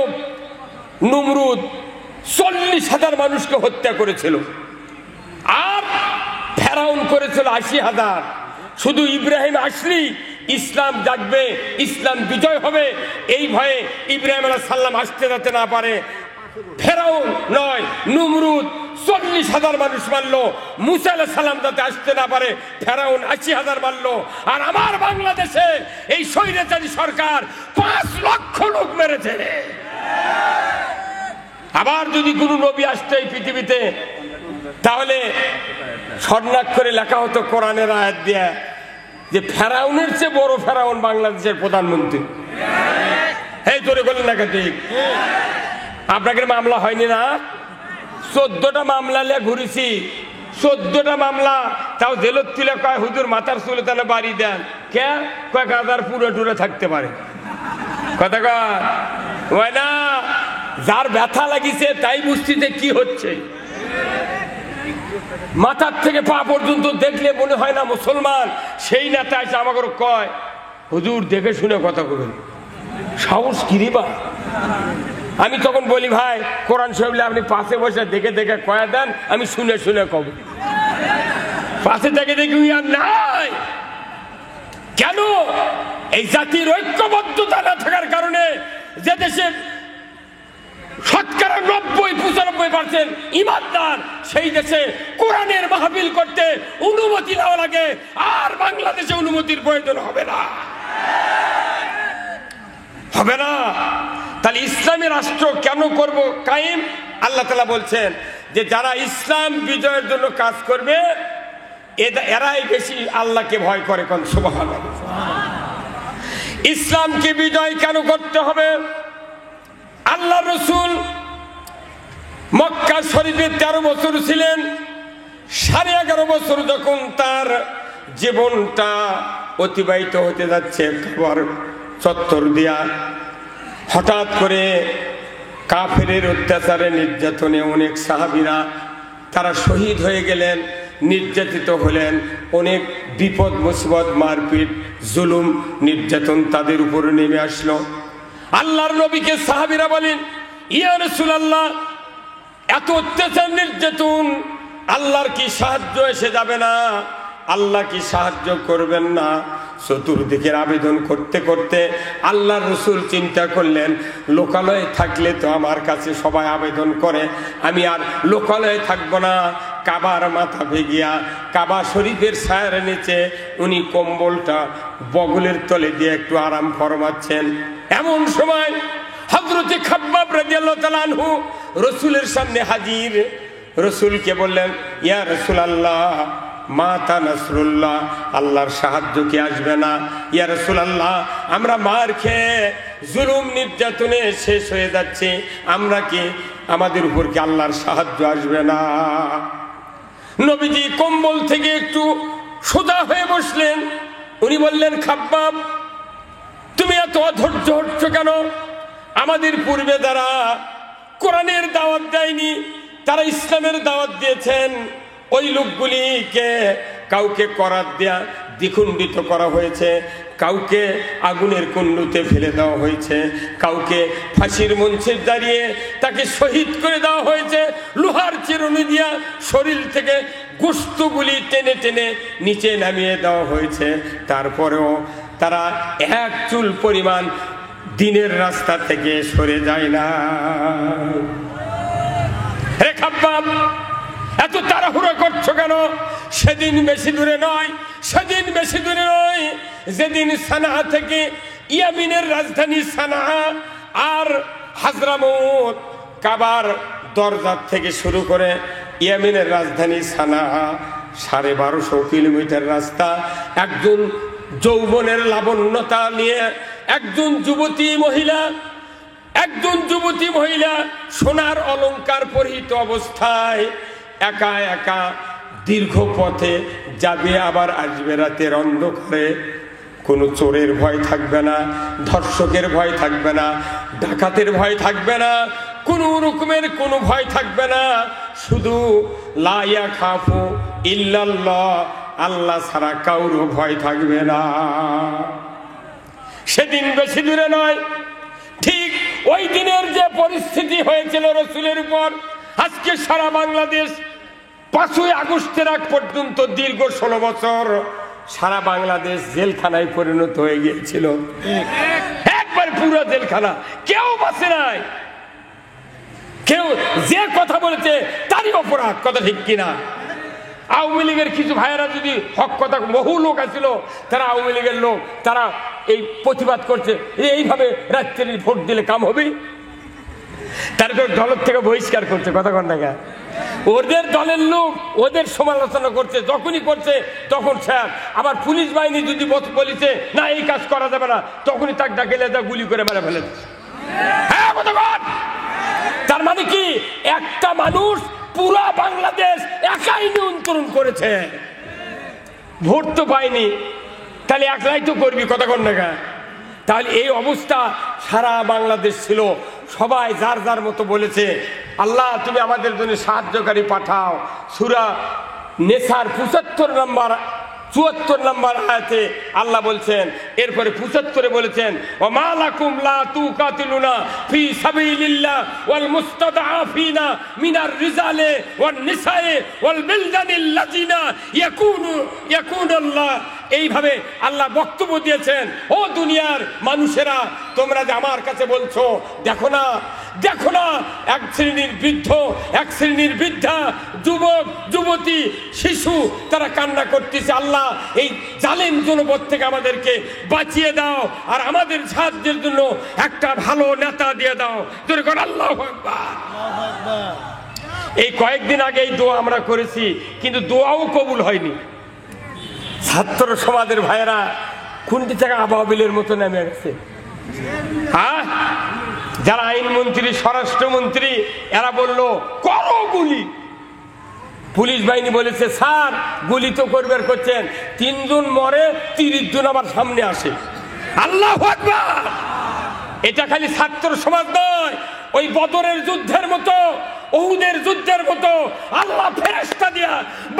Speaker 1: নমরুদ 40,000 মানুষকে হত্যা করেছিল, আর ফেরাউন করেছিল 80,000। শুধু ইব্রাহিম আসলি ইসলাম জাগবে, ইসলাম বিজয় হবে, এই ভয়ে ইব্রাহিম আলাইহিস সালাম আসতে যাতে না পারে ফেরাউন নয় নমরুদ 40,000 মানুষ মারলো। মুসা আলাইহিস সালাম যাতে আসতে না পারে ফেরাউন 80,000 মারলো। আর আমার বাংলাদেশে এই স্বৈরাচারী সরকার 5 লক্ষ লোক মেরেছে। আবার যদি কোনো নবী আসতো এই পৃথিবীতে, তাহলে স্বর্ণাক্ষরে লেখা হতো কোরআনের আয়াত দিয়ে যে ফেরাউনের চেয়ে বড় ফেরাউন বাংলাদেশের প্রধানমন্ত্রী। এই তোরে বলেন না ঠিক? আপনাকে মামলা হয়নি না? 14টা মামলা নিয়ে ঘুরেছি, 14টা মামলা, তাও জেলত তুলে কয় হুজুর মাথার চুলে তাহলে বাড়ি দেন। কে কয় গাদার পুরো টুরে থাকতে পারে। কথা কয় না, যার ব্যথা লাগিছে তাই বুঝতে কি হচ্ছে। মাথার থেকে পা পর্যন্ত দেখলে মনে হয় না মুসলমান। সেই নেতা এসে আমাকে কয় হুজুর দেখে শুনে কথা বলুন, সাহস কিরি বা। আমি তখন বলি ভাই কোরআন শরীফ আপনি পাশে বসে দেখে দেখে কয়া দেন, আমি শুনে শুনে কব। পাশে থেকে দেখি আর নাই। কেন? এই জাতির ঐক্যবদ্ধতা না থাকার কারণে যে দেশে 95% ইমানদার, সেই দেশে কোরআনের মাহফিল করতে অনুমতি নেওয়া লাগে, আর বাংলাদেশে অনুমতির প্রয়োজন হবে না। তাহলে ইসলামী রাষ্ট্র কেন করব কায়েম? আল্লাহ তাআলা বলছেন যে যারা ইসলাম বিজয়ের জন্য কাজ করবে এরাই বেশি আল্লাহকে ভয় করে। কোন সুবহানাল্লাহ। ইসলামকে বিজয় কেন করতে হবে? আল্লাহ রসুল মক্কা শরীফে 13 বছর ছিলেন। 11.5 বছর যখন তার জীবনটা অতিবাহিত হতে যাচ্ছে খাবার চত্বর দিয়া, হঠাৎ করে কাফেরের অত্যাচারে নির্যাতনে অনেক সাহাবীরা তারা শহীদ হয়ে গেলেন, নির্যাতিত হলেন। অনেক বিপদ মুসিবত, মারপিট, জুলুম, নির্যাতন তাদের উপরে নেমে আসলো। আল্লাহর নবীকে সাহাবীরা বলেন, ইয়া রাসূলুল্লাহ, এত অত্যাচার নির্যাতন, আল্লাহর কি সাহায্য এসে যাবে না? আল্লাহ কি সাহায্য করবেন না? চতুর্দিকের আবেদন করতে করতে আল্লাহর রাসূল চিন্তা করলেন, লোকালয়ে থাকলে তো আমার কাছে সবাই আবেদন করে, আমি আর লোকালয়ে থাকবো না। কাবার মাথা ভেগিয়া কাবা শরীফের ছায়ার নিচে উনি কম্বলটা বগলের তলে দিয়ে একটু আরাম ফরমাচ্ছেন। এমন সময় হযরতে খাব্বাব রাদিয়াল্লাহু তাআলা আনহু রাসূলের সামনে হাজির। রাসূলকে বললেন, ইয়া রাসূলুল্লাহ, মাতা নাসরুল্লাহ, আল্লাহর সাহায্য কি আসবে না? ইয়া রাসূলুল্লাহ, আমরা মার খেয়ে জুলুম নির্যাতনে শেষ হয়ে যাচ্ছে, আমরা কি, আমাদের উপর কি আল্লাহর সাহায্য আসবে না? নবীজি কম্বল থেকে একটু সোজা হয়ে বসলেন। উনি বললেন, খাব্বাব, তুমি এত অধৈর্য হচ্ছ কেন? আমাদের পূর্বে যারা কোরআনের দাওয়াত দেয়নি, তারা ইসলামের দাওয়াত দিয়েছেন, ওই লোকগুলিকে কাউকে করাত দেয়া দ্বিখণ্ডিত করা হয়েছে, কাউকে আগুনের কুণ্ডুতে ফেলে দেওয়া হয়েছে, কাউকে ফাঁসির মঞ্চে দাঁড়িয়ে তাকে শহীদ করে দেওয়া হয়েছে, লোহার চিরুনি দিয়া শরীর থেকে গোশতগুলি টেনে টেনে নিচে নামিয়ে দেওয়া হয়েছে। তারপরেও তারা এক চুল পরিমাণ দিনের রাস্তা থেকে সরে যায় না। হে খাব্বাব, এত তাড়াহুড়ো করছো কেন? সেদিন বেশি দূরে নয়, সেদিন বেশি দূরে নয় যেদিন সানা থেকে ইয়ামিনের রাজধানী সানা আর হাজরামউত কাবার দরজার থেকে শুরু করে ইয়ামিনের রাজধানী সানা 1250 কিলোমিটার রাস্তা। একজন যৌবনের লাবণ্যতা নিয়ে একজন যুবতী মহিলা সোনার অলংকার পরিহিত অবস্থায় একা একা দীর্ঘ পথে যাবে, আবার আসবে রাতের অন্ধকারে। কোনো চোরের ভয় থাকবে না, ধর্ষকের ভয় থাকবে না, ডাকাতের ভয় থাকবে না, কোনো রকমের কোনো ভয় থাকবে না। শুধু লা ইয়াখাফু ইল্লাল্লাহ, আল্লাহ ছাড়া কারো ভয় থাকবে না। সেদিন বেশি দূরে নয়, ঠিক ওই দিনের যে পরিস্থিতি হয়েছিল রসুলের উপর, আজকে সারা বাংলাদেশ 5ই আগস্টের আগ পর্যন্ত দীর্ঘ 16 বছর সারা বাংলাদেশ জেলখানায় পরিণত হয়ে গিয়েছিল। একবার পুরো জেলখানা, কেউ বাঁচে নাই। কেউ যে কথা বলেছে তারই অপরাধ, কথা ঠিক কিনা? আওয়ামী লীগের কিছু ভাইয়েরা যদি হক কথা, বহু লোক আছিল তারা আওয়ামী লীগের লোক, তারা এই প্রতিবাদ করছে এইভাবে রাত্রি ভোট দিলে কাম হবে, তারা তো দলের থেকে বহিষ্কার করছে। কথা কন না, ওদের দলের লোক ওদের সমালোচনা করছে, যখনই করছে তখন স্যার। আবার পুলিশ বাহিনী যদি বলেছে না এই কাজ করা যাবে না, তখনই তাকে ডাকেলে গুলি করে মেরে ফেলে। হ্যাঁ, তার মানে কি একটা মানুষ পুরা বাংলাদেশ একাই নিয়ন্ত্রণ করেছে, ভোট তো পায়নি, তাহলে একলাই তো করবি। কথা কন না, তাহলে এই অবস্থা সারা বাংলাদেশ ছিল। সবাই যার যার মতো বলেছে আল্লাহ তুমি আমাদের জন্য সাহায্যকারী পাঠাও। সূরা নেসার 75 নম্বর 74 নম্বর আয়াতে আল্লাহ বলছেন, এরপরে 75-এ বলেছেন ওয়া লাকুম লা তুকাতিলুনা ফি সাবিলিল্লাহ ওয়াল মুস্তাদআফিনা মিনার রিজালি ওয়ান নিসাই ওয়াল বিলদানিল লাযিনা ইয়াকুনুল্লাহ। এইভাবে আল্লাহ বক্তব্য দিয়েছেন, ও দুনিয়ার মানুষেরা, তোমরা যে আমার কাছে বলছো দেখো না এক শ্রেণীর বৃদ্ধ, এক শ্রেণীর বৃদ্ধা, যুবক যুবতী, শিশু, তারা কান্না করতেছে, আল্লাহ এই জালেম জনপদ থেকে আমাদেরকে বাঁচিয়ে দাও, আর আমাদের সাহায্যের জন্য একটা ভালো নেতা দিয়ে দাও। তোর কর আল্লাহু আকবার। এই কয়েকদিন আগে এই দোয়া আমরা করেছি, কিন্তু দোয়াও কবুল হয়নি। ছাত্র সমাজের ভাইয়েরা খুন্তি থেকে আবাবিলের মতো নেমে গেছে। হ্যাঁ, যারা আইনমন্ত্রী, স্বরাষ্ট্রমন্ত্রী, এরা বলল করো গুলি। পুলিশ বাহিনী বলেছে স্যার গুলি তো করবার করছেন, 3 জন মরে, 30 জন আবার সামনে আসে। আল্লাহু আকবার। এটা খালি ছাত্র সমাজ নয়, ওই বদরের যুদ্ধের মতো, উহুদের যুদ্ধের মতো আল্লাহ ফেরেশতা দিয়া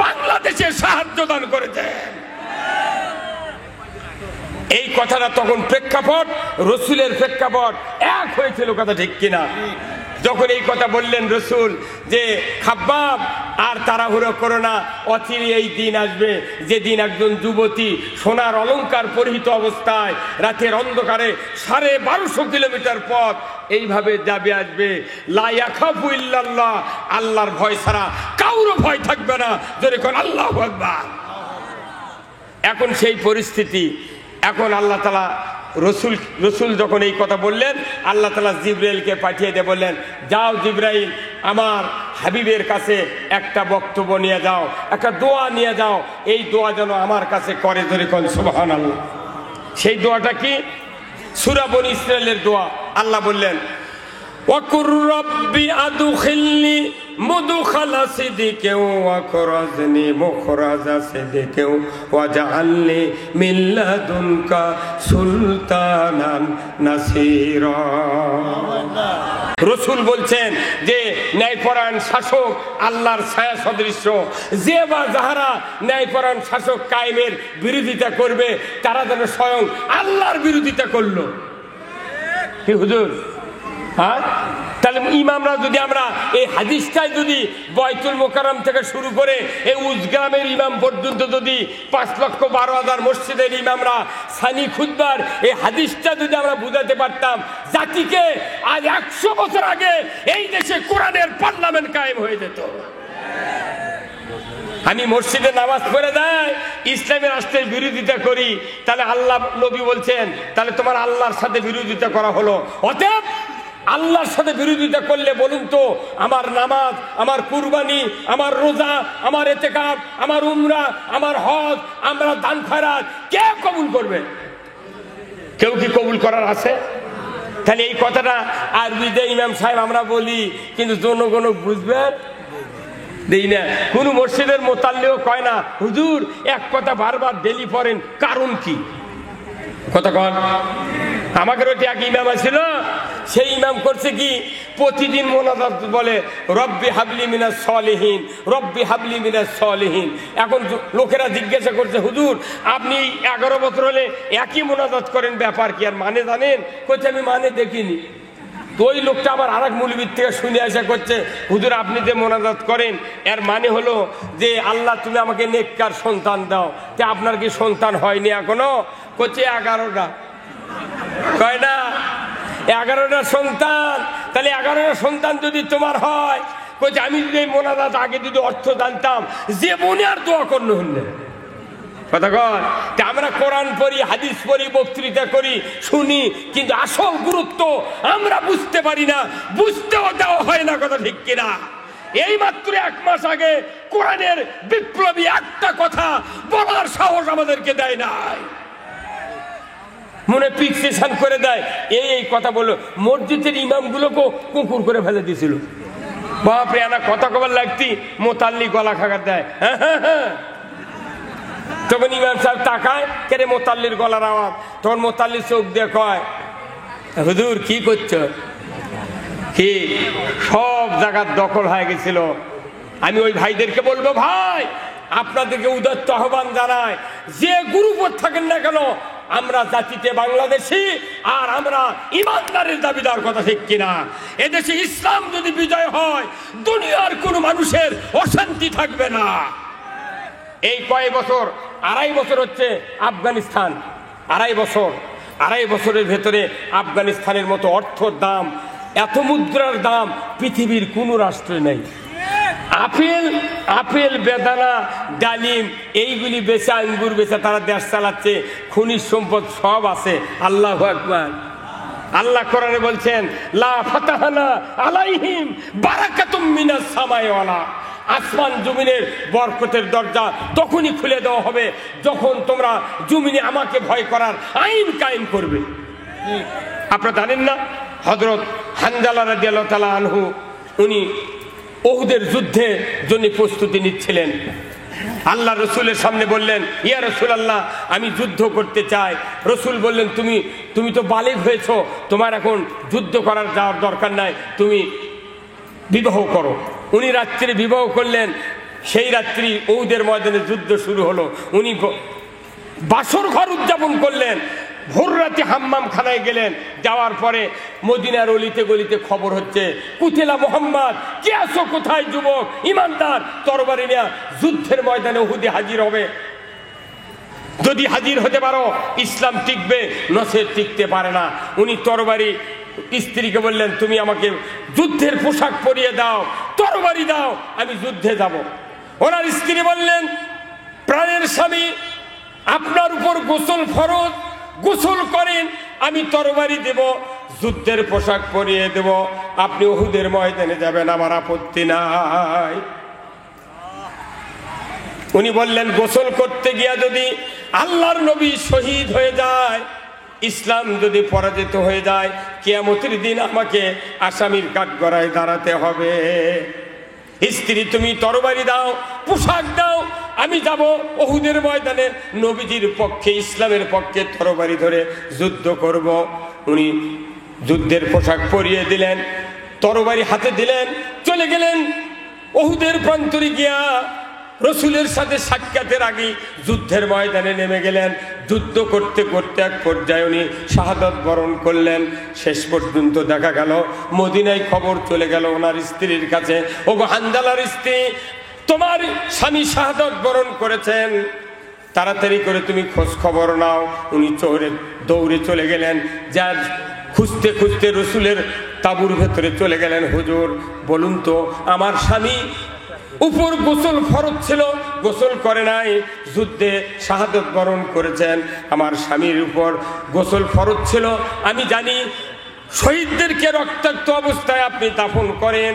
Speaker 1: বাংলাদেশে সাহায্য দান করেছেন। এই কথাটা তখন প্রেক্ষাপট, রসুলের প্রেক্ষাপট এক হয়েছিল। কথা ঠিক কিনা? যখন এই কথা বললেন রসুল যে খাব্বাব আর তাড়াহুড়ো করো না, অচিরে এই দিন আসবে যেদিন একজন যুবতী সোনার অলংকার পরিহিত অবস্থায় রাতের অন্ধকারে 1250 কিলোমিটার পথ এইভাবে যাবে, আসবে। লা ইয়াখাফু ইল্লাল্লাহ, আল্লাহর ভয় ছাড়া কারো ভয় থাকবে না। জোরে কোন আল্লাহু আকবার। এখন সেই পরিস্থিতি, এখন আল্লাহ তাআলা রসুল যখন এই কথা বললেন, আল্লাহ তাআলা জিবরাইলকে পাঠিয়ে দিয়ে বললেন, যাও জিবরাইল, আমার হাবিবের কাছে একটা বক্তব্য নিয়ে যাও, একটা দোয়া নিয়ে যাও, এই দোয়া যেন আমার কাছে করে। ধরে কোন সুবহানাল্লাহ। সেই দোয়াটা কি? সূরা বনী ইসরাইলের দোয়া। আল্লাহ বললেন ওয়াকুর রব্বি আদখিলনি মুদখালা সিদকিন ওয়াখরাজনি মুখরাজা সিদকিন ওয়াজআলনি মিন লাদুনকা সুলতানান নাসীরা। রসুল বলছেন যে ন্যায়পরায়ণ শাসক আল্লাহর ছায়া সদৃশ্য, যে বা যাহারা ন্যায়পরায়ণ শাসক কায়েমের বিরোধিতা করবে তারা যেন স্বয়ং আল্লাহর বিরোধিতা করলো। কি হুজুর? হ্যাঁ, তাহলে ইমামরা যদি আমরা এই হাদিসটাই যদি বয়তুল মোকাররম থেকে শুরু করে এই উজগ্রামের ইমাম পর্যন্ত যদি 5,12,000 মসজিদের ইমামরা সানি খুতবার এই হাদিসটা যদি আমরা বুঝাতে পারতাম জাতিকে, আজ 100 বছর আগে এই দেশে কোরআনের পার্লামেন্ট কায়েম হয়ে যেত। আমি মসজিদে নামাজ পড়ে দেয় ইসলামী রাষ্ট্রের বিরোধিতা করি, তাহলে আল্লাহ নবী বলছেন তাহলে তোমার আল্লাহর সাথে বিরোধিতা করা হলো। অতএব আল্লাহর সাথে বিরোধিতা করলে বলুন তো আমার নামাজ, আমার কুরবানি, আমার রোজা, আমার ইতিকাফ, আমার উমরা, আমার হজ, আমরা দান খয়রাত কে কবুল করবে? কেউ কি কবুল করার আছে? তাহলে এই কথাটা আরবিতে ইমাম সাহেব আমরা বলি, কিন্তু জনগণ বুঝবেন দেই না। কোন মসজিদের মোতাল্লিও কয় না হুজুর এক কথা বারবার ডেলি পড়েন, কারণ কি? কথা কন। আমাদের ওটি এক ইমাম ছিল, সেই ইমাম করছে কি প্রতিদিন মোনাজাত বলে রব্বি হাবলি মিনাস সলিহিন, রব্বি হাবলি মিনাস সলিহিন। এখন লোকেরা জিজ্ঞাসা করছে হুজুর আপনি 11 বছর হলে একই মোনাজাত করেন, ব্যাপার কি? আর মানে জানেন? করছে আমি মানে দেখিনি। তো ওই লোকটা আবার আরেক মৌলবীর থেকে শুনে আসা করছে হুজুর আপনি যে মোনাজাত করেন এর মানে হলো যে আল্লাহ তুমি আমাকে নেককার সন্তান দাও। তা আপনার কি সন্তান হয়নি এখনো? করছে 11টা। কয় না 11টা সন্তান। তাহলে 11টা সন্তান যদি তোমার হয়, কইছে আমি যদি এই মোনাজাত আগে যদি অর্থ জানতাম যে মনে আর দোয়া করল হলে। কথা কয় আমরা কোরআন পড়ি, হাদিস পড়ি, বক্তৃতা করি, শুনি, কিন্তু আসল গুরুত্ব আমরা বুঝতে পারি না, বুঝতেও দেওয়া হয় না। কথা ঠিক কিনা? এই মাত্র 1 মাস আগে কোরআনের বিপ্লবী একটা কথা বলার সাহস আমাদেরকে দেয় নাই, মনে ফিক্সেশন করে দেয়। এই কথা বলো মসজিদের ইমামগুলোকে কুকুর করে ফেলে দিয়েছিল। বাপরে না কথা কবার লাগতি মোতাল্লি গলা খাগার দেয়। তখন ইমাম সাহেব তাকায়, কেরে মোতাল্লির গলার আওয়াজ। তখন মোতাল্লি চোখ দিয়ে কয় হুজুর কি করছো? কি সব জায়গার দখল হয়ে গেছিল। আমি ওই ভাইদেরকে বলবো ভাই আপনাদেরকে উদাত্ত আহ্বান জানাই, যে গ্রুপে থাকেন না কেন আমরা জাতিতে বাংলাদেশি, আর আমরা ইমানদারের দাবিদার। কথা ঠিক কিনা? এদেশে ইসলাম যদি বিজয় হয় দুনিয়ার কোন মানুষের অশান্তি থাকবে না। এই কয়েক বছর 2.5 বছর হচ্ছে আফগানিস্তান, 2.5 বছরের ভেতরে আফগানিস্তানের মতো অর্থর দাম, এত মুদ্রার দাম পৃথিবীর কোন রাষ্ট্রে নেই। আপেল, বেদানা, ডালিম এইগুলি বেচে, আঙ্গুর বেচে তারা দেশ চালাচ্ছে, খনিজ সম্পদ সব আছে। আল্লাহু আকবার। আল্লাহ কোরআনে বলছেন লা ফাতাহানা আলাইহিম বারাকাতুম মিনাস সামাই ওয়াল আরদ। আসমান জমিনের বরকতের দরজা তখনই খুলে দেওয়া হবে যখন তোমরা জমিনে আমাকে ভয় করার আইন কায়েম করবে। আপনারা জানেন না হযরত হানজালা রাদিয়াল্লাহু তাআলা আনহু উনি উহুদের যুদ্ধের জন্য প্রস্তুতি নিচ্ছিলেন। আল্লাহ রসুলের সামনে বললেন ইয়া রাসূলুল্লাহ আমি যুদ্ধ করতে চাই। রসুল বললেন তুমি তো বালিগ হয়েছো, তোমার এখন যুদ্ধ করার যাওয়ার দরকার নাই, তুমি বিবাহ করো। উনি রাত্রি বিবাহ করলেন। সেই রাত্রি উহুদের ময়দানে যুদ্ধ শুরু হলো। উনি বাসর ঘর উদযাপন করলেন। ভোর রাতে হাম্মাম খানায় গেলেন। যাওয়ার পরে মদিনার অলিতে গলিতে খবর হচ্ছে কুতিলা মুহাম্মদ, কে আছো কোথায় যুবক ইমানদার, তরবারি নিয়ে যুদ্ধের ময়দানে উহুদে হাজির হবে। যদি হাজির হতে পারো ইসলাম টিকবে, নসে টিকতে পারে না। উনি তরবারি স্ত্রীকে বললেন তুমি আমাকে যুদ্ধের পোশাক পরিয়ে দাও, তরবারি দাও, আমি যুদ্ধে যাব। ওনার স্ত্রী বললেন প্রাণের স্বামী আপনার উপর গোসল ফরজ, গোসল করেন, আমি তরবারি দেব, যুদ্ধের পোশাক পরিয়ে দেব, আপনি উহুদের ময়দানে যাবেন, আমার আপত্তি নাই। উনি বললেন গোসল করতে গিয়া যদি আল্লাহর নবী শহীদ হয়ে যায়, ইসলাম যদি পরাজিত হয়ে যায়, কিয়ামতের দিন আমাকে আসামির কাঠগড়ায় দাঁড়াতে হবে। স্ত্রী তুমি তরবারি দাও, পোশাক দাও, আমি যাব উহুদের ময়দানে নবীজির পক্ষে, ইসলামের পক্ষে তরবারি ধরে যুদ্ধ করব। উনি যুদ্ধের পোশাক পরিয়ে দিলেন, তরবারি হাতে দিলেন, চলে গেলেন উহুদের প্রান্তরে গিয়া রসুলের সাথে সাক্ষাতের আগে যুদ্ধের ময়দানে নেমে গেলেন। যুদ্ধ করতে করতে এক পর্যায়ে উনি শাহাদাত বরণ করলেন। শেষ পর্যন্ত দেখা গেল মদিনায় খবর চলে গেল ওনার স্ত্রীর কাছে, ওগো হানজালার স্ত্রী তোমার স্বামী শাহাদাত বরণ করেছেন, তাড়াতাড়ি করে তুমি খোঁজ খবর নাও। উনি দৌড়ে চলে গেলেন, যা খুঁজতে খুঁজতে রসুলের তাঁবুর ভেতরে চলে গেলেন। হুজুর বলুন তো আমার স্বামী উপর গোসল ফরজ ছিল, গোসল করে নাই, যুদ্ধে শাহাদত বরণ করেছেন। আমার স্বামীর উপর গোসল ফরজ ছিল। আমি জানি শহীদদেরকে রক্তাক্ত অবস্থায় আপনি দাফন করেন,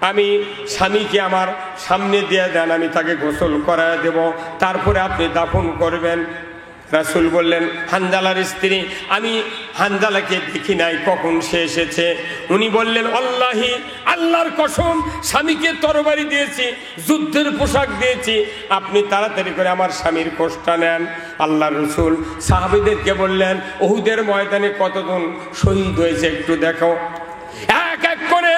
Speaker 1: আমি স্বামীকে আমার সামনে দিয়ে দেন, আমি তাকে গোসল করায় দেব, তারপরে আপনি দাফন করবেন। রাসূল বললেন, হানজালার স্ত্রী, আমি হানজালাকে দেখি নাই, কখন সে এসেছে? উনি বললেন, আল্লাহি, আল্লাহর কসম, স্বামীকে তরবারি দিয়েছি, যুদ্ধের পোশাক দিয়েছি, আপনি তাড়াতাড়ি করে আমার স্বামীর কোষটা নেন। আল্লাহর রাসূল সাহাবীদেরকে বললেন, উহুদের ময়দানে কতজন শহীদ হয়েছে একটু দেখো। এক এক করে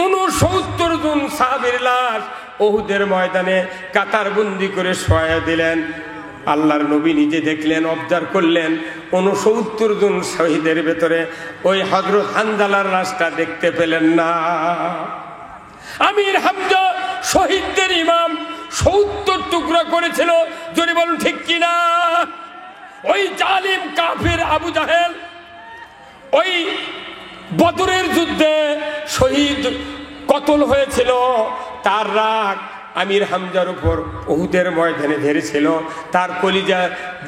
Speaker 1: 69 জন সাহাবীর লাশ উহুদের ময়দানে কাতারবন্দি করে শোয়া দিলেন। আল্লাহর নবী নিজে দেখলেন, অবজার্ভ করলেন, 69 জন শহীদের ভেতরে ওই হযরত হানজালার লাশটা দেখতে পেলেন না। আমির হামজা শহীদদের ইমাম 70 টুকরা করেছিল, যদি বলুন ঠিক কিনা? ওই জালিম কাফির আবু জাহেল ওই বদরের যুদ্ধে শহীদ কতল হয়েছিল, তার রাগ আমির হামজার উপর উহুদের ময়দানে ধরেছিল। তার কলিজা,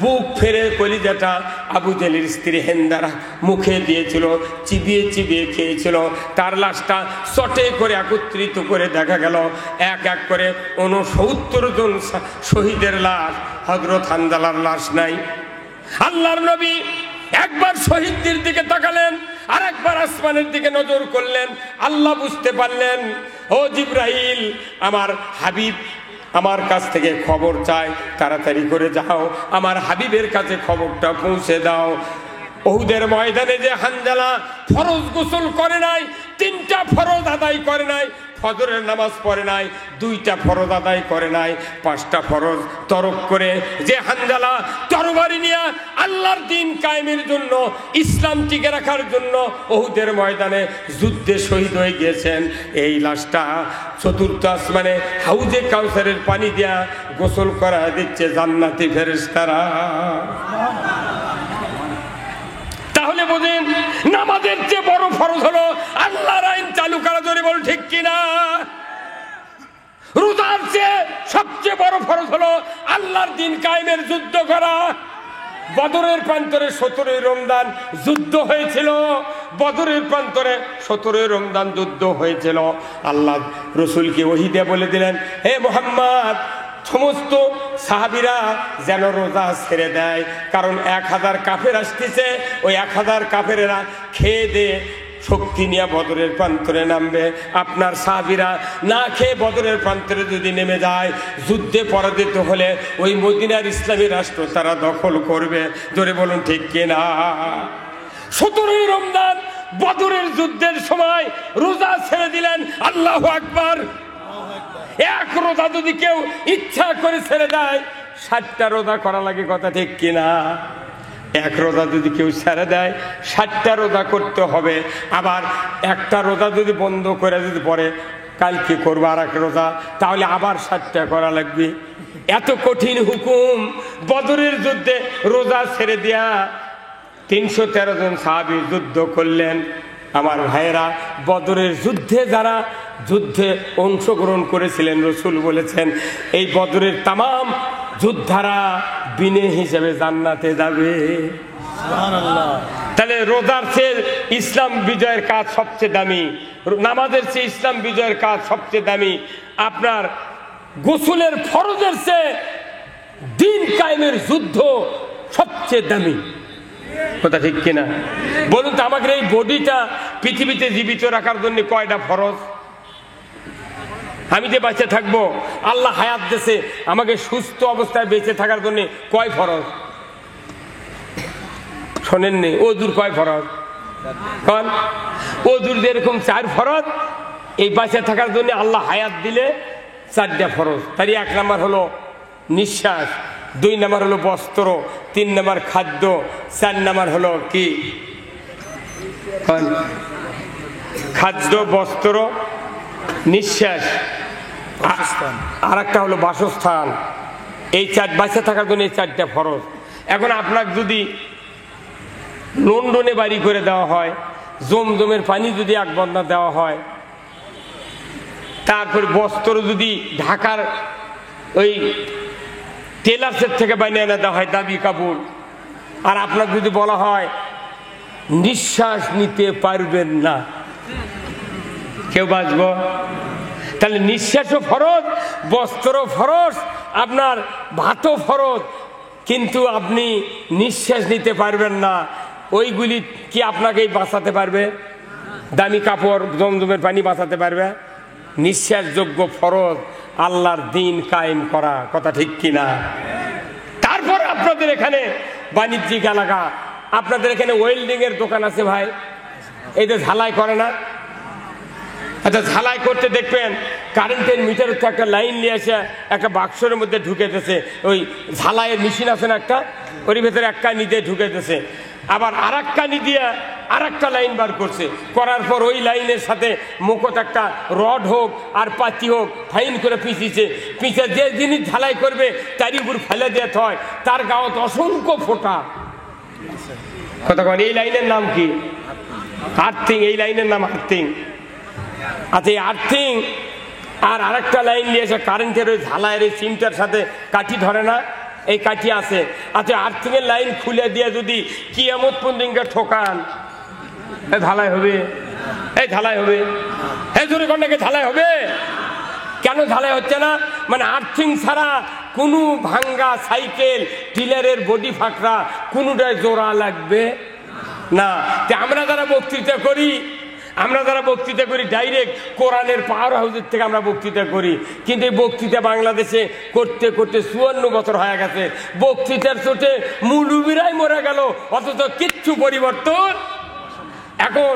Speaker 1: বুক ফেরে কলিজাটা আবু জাহেলের স্ত্রী হেন্দারা মুখে দিয়েছিল, চিবিয়ে চিবিয়ে খেয়েছিল। তার লাশটা চটে করে একত্রিত করে দেখা গেল এক এক করে 69 জন শহীদের লাশ, হযরত হানজালার লাশ নাই। আল্লাহর নবী একবার শহীদদের দিকে তাকালেন, আর একবার আসমানের দিকে নজর করলেন। আল্লাহ বুঝতে পারলেন, ও জিবরাইল, আমার হাবিব আমার কাছ থেকে খবর চাই, তাড়াতাড়ি করে যাও, আমার হাবিবের কাছে খবরটা পৌঁছে দাও। উহুদের ময়দানে যে হানজালা ফরজ গোসল করে নাই, 3টা ফরজ আদায় করে নাই, ফজরের নামাজ পড়ে নাই, 2টা ফরজ আদায় করে নাই, 5টা ফরজ তরক করে যে হানজালা তরবারি নিয়ে আল্লাহর দ্বীন কায়েমের জন্য, ইসলাম টিকে রাখার জন্য উহুদের ময়দানে যুদ্ধে শহীদ হয়ে গিয়েছেন, এই লাশটা 4র্থ আসমানে হাউজে কাউসারের পানি দিয়া গোসল করা দিচ্ছে জান্নাতি ফেরেশতারা। তাহলে বোঝেন, নামাজের চেয়ে বড় ফরজ হলো আল্লাহর আইন চালু করা, জোরে বল ঠিক কিনা? রোজার চেয়ে সবচেয়ে বড় ফরজ হলো আল্লাহর দ্বীন কায়েমের যুদ্ধ করা। বদরের প্রান্তরে 17ই রমজান যুদ্ধ হয়েছিল, বদরের প্রান্তরে 17ই রমজান যুদ্ধ হয়েছিল। আল্লাহ রসুলকে ওহী দিয়ে বলে দিলেন, হে মুহাম্মদ, সমস্ত সাহাবীরা যেন রোজা ছেড়ে দেয়, কারণ 1000 কাফের আসতেছে, ওই 1000 কাফেরেরা খেয়ে দে শক্তি নিয়ে বদরের প্রান্তরে নামবে। আপনার সাহাবীরা না খেয়ে বদরের প্রান্তরে যদি নেমে যায়, যুদ্ধে পরাজিত হলে ওই মদিনার ইসলামী রাষ্ট্র তারা দখল করবে, জোরে বলুন ঠিক কিনা? 17ই রমজান বদরের যুদ্ধের সময় রোজা ছেড়ে দিলেন। আল্লাহু আকবার। এক রোজা যদি কেউ ইচ্ছা করে ছেড়ে দেয়, 60টা রোজা করা লাগে, কথা ঠিক কিনা? এক রোজা যদি কেউ ছেড়ে দেয়, 60টা রোজা করতে হবে। আবার একটা রোজা যদি বন্ধ করে যদি পরে কালকে করবো আর এক রোজা, তাহলে আবার 60টা করা লাগবে। এত কঠিন হুকুম। বদরের যুদ্ধে রোজা ছেড়ে দেয়া 313 জন সাহাবী যুদ্ধ করলেন। আমার ভাইয়েরা, বদরের যুদ্ধে যারা যুদ্ধে অংশগ্রহণ করেছিলেন, রসুল বলেছেন এই বদরের তামাম যোদ্ধারা বিনে হিসেবে জান্নাতে যাবে। তাহলে রোজার চেয়ে ইসলাম বিজয়ের কাজ সবচেয়ে দামি, নামাজের চেয়ে ইসলাম বিজয়ের কাজ সবচেয়ে দামি, আপনার গোসলের ফরজের চেয়ে দ্বীন কায়েমের যুদ্ধ সবচেয়ে দামি, কথা ঠিক কিনা? বলুন তো, আমাদের এই বডিটা পৃথিবীতে জীবিত রাখার জন্য কয়টা ফরজ? আমি যে বেঁচে থাকবো, আল্লাহ হায়াত দিয়েছে, আমাকে সুস্থ অবস্থায় বেঁচে থাকার জন্য কয় ফরজ? শোনেননি? ওযুর কয় ফরজ? কারণ ওযুর যেরকম 4 ফরজ, এই বেঁচে থাকার জন্য আল্লাহ হায়াত দিলে 4টা ফরজ। তারই 1 নাম্বার হলো নিঃশ্বাস, 2 নাম্বার হলো বস্ত্র, 3 নাম্বার খাদ্য, 4 নাম্বার হলো কি? খাদ্য, বস্ত্র, নিঃশ্বাস, আর একটা হলো বাসস্থান। এই 4 বেঁচে থাকার জন্য এই 4টা ফরজ। এখন আপনাকে যদি লন্ডনে বাড়ি করে দেওয়া হয়, জমজমের পানি যদি 1 বন্যা দেওয়া হয়, তারপরে বস্ত্র যদি ঢাকার ওই টেলার্সের থেকে বানিয়ে এনে দেওয়া হয় দামি কাপড়। আর আপনার যদি বলা হয় নিঃশ্বাস নিতে পারবেন না, কেউ বাঁচব? তাহলে নিঃশ্বাসও ফরজ, বস্ত্র ফরজ, আপনার ভাতও ফরজ, কিন্তু আপনি নিঃশ্বাস নিতে পারবেন না। ওইগুলি কি আপনাকেই বাঁচাতে পারবে? দামি কাপড়, জমজমের পানি বাঁচাতে পারবে? নিঃশ্বাসযোগ্য ফরজ আল্লাহর দিন কায়েম করা, কথা ঠিক কিনা? তারপর আপনাদের এখানে বাণিজ্যিক এলাকা, আপনাদের এখানে ওয়েল্ডিং এর দোকান আছে ভাই, এই যে ঝালাই করে না? আচ্ছা, ঝালাই করতে দেখবেন কারেন্টের মিটারের তো একটা লাইন নিয়ে এসে একটা বাক্সের মধ্যে ঢুকে দিয়েছে। ওই ঝালাইয়ের মেশিন আছে না একটা, ওর ভেতরে এক কানি দিয়ে ঢুকে দিয়েছে, আবার আর এক কানি দিয়ে আর একটা লাইন বার করছে। করার পর ওই লাইনের সাথে মুখত একটা রড হোক আর পাতি হোক ফাইন করে পিছিয়েছে। পিছিয়ে যে জিনিস ঝালাই করবে তারই উপর ফেলে দিতে হয়, তার গাঁত অসংখ্য ফোঁটা। কথা কন, এই লাইনের নাম কি? আর্থিং। এই লাইনের নাম আর্থিং। আচ্ছা, এই আর্থিং আর আরেকটা লাইন নিয়ে এসে কারেন্টের ওই ঝালাইয়ের এই সিমটার সাথে কাঠি ধরে না, এই কাঠি আছে। আচ্ছা, আর্থিং এর লাইন খুলে দিয়ে যদি কিয়ামত পর্যন্ত ঠোকান, ঝালাই হবে? এই ঝালাই হবে? এই জোরে কন্যাকে ঝালাই হবে? কেন ঝালাই হচ্ছে না? মানে আর্থিং ছাড়া কোনো ভাঙ্গা সাইকেল, টিলারের বডি ফাঁকরা কোনোটায় জোড়া লাগবে না। আমরা যারা বক্তৃতা করি ডাইরেক্ট কোরআনের পাওয়ার হাউসের থেকে আমরা বক্তৃতা করি, কিন্তু এই বক্তৃতা বাংলাদেশে করতে করতে 54 বছর হয়ে গেছে। বক্তৃতার চোটে মুলুবিরাই মরে গেল, অথচ কিচ্ছু পরিবর্তন। এখন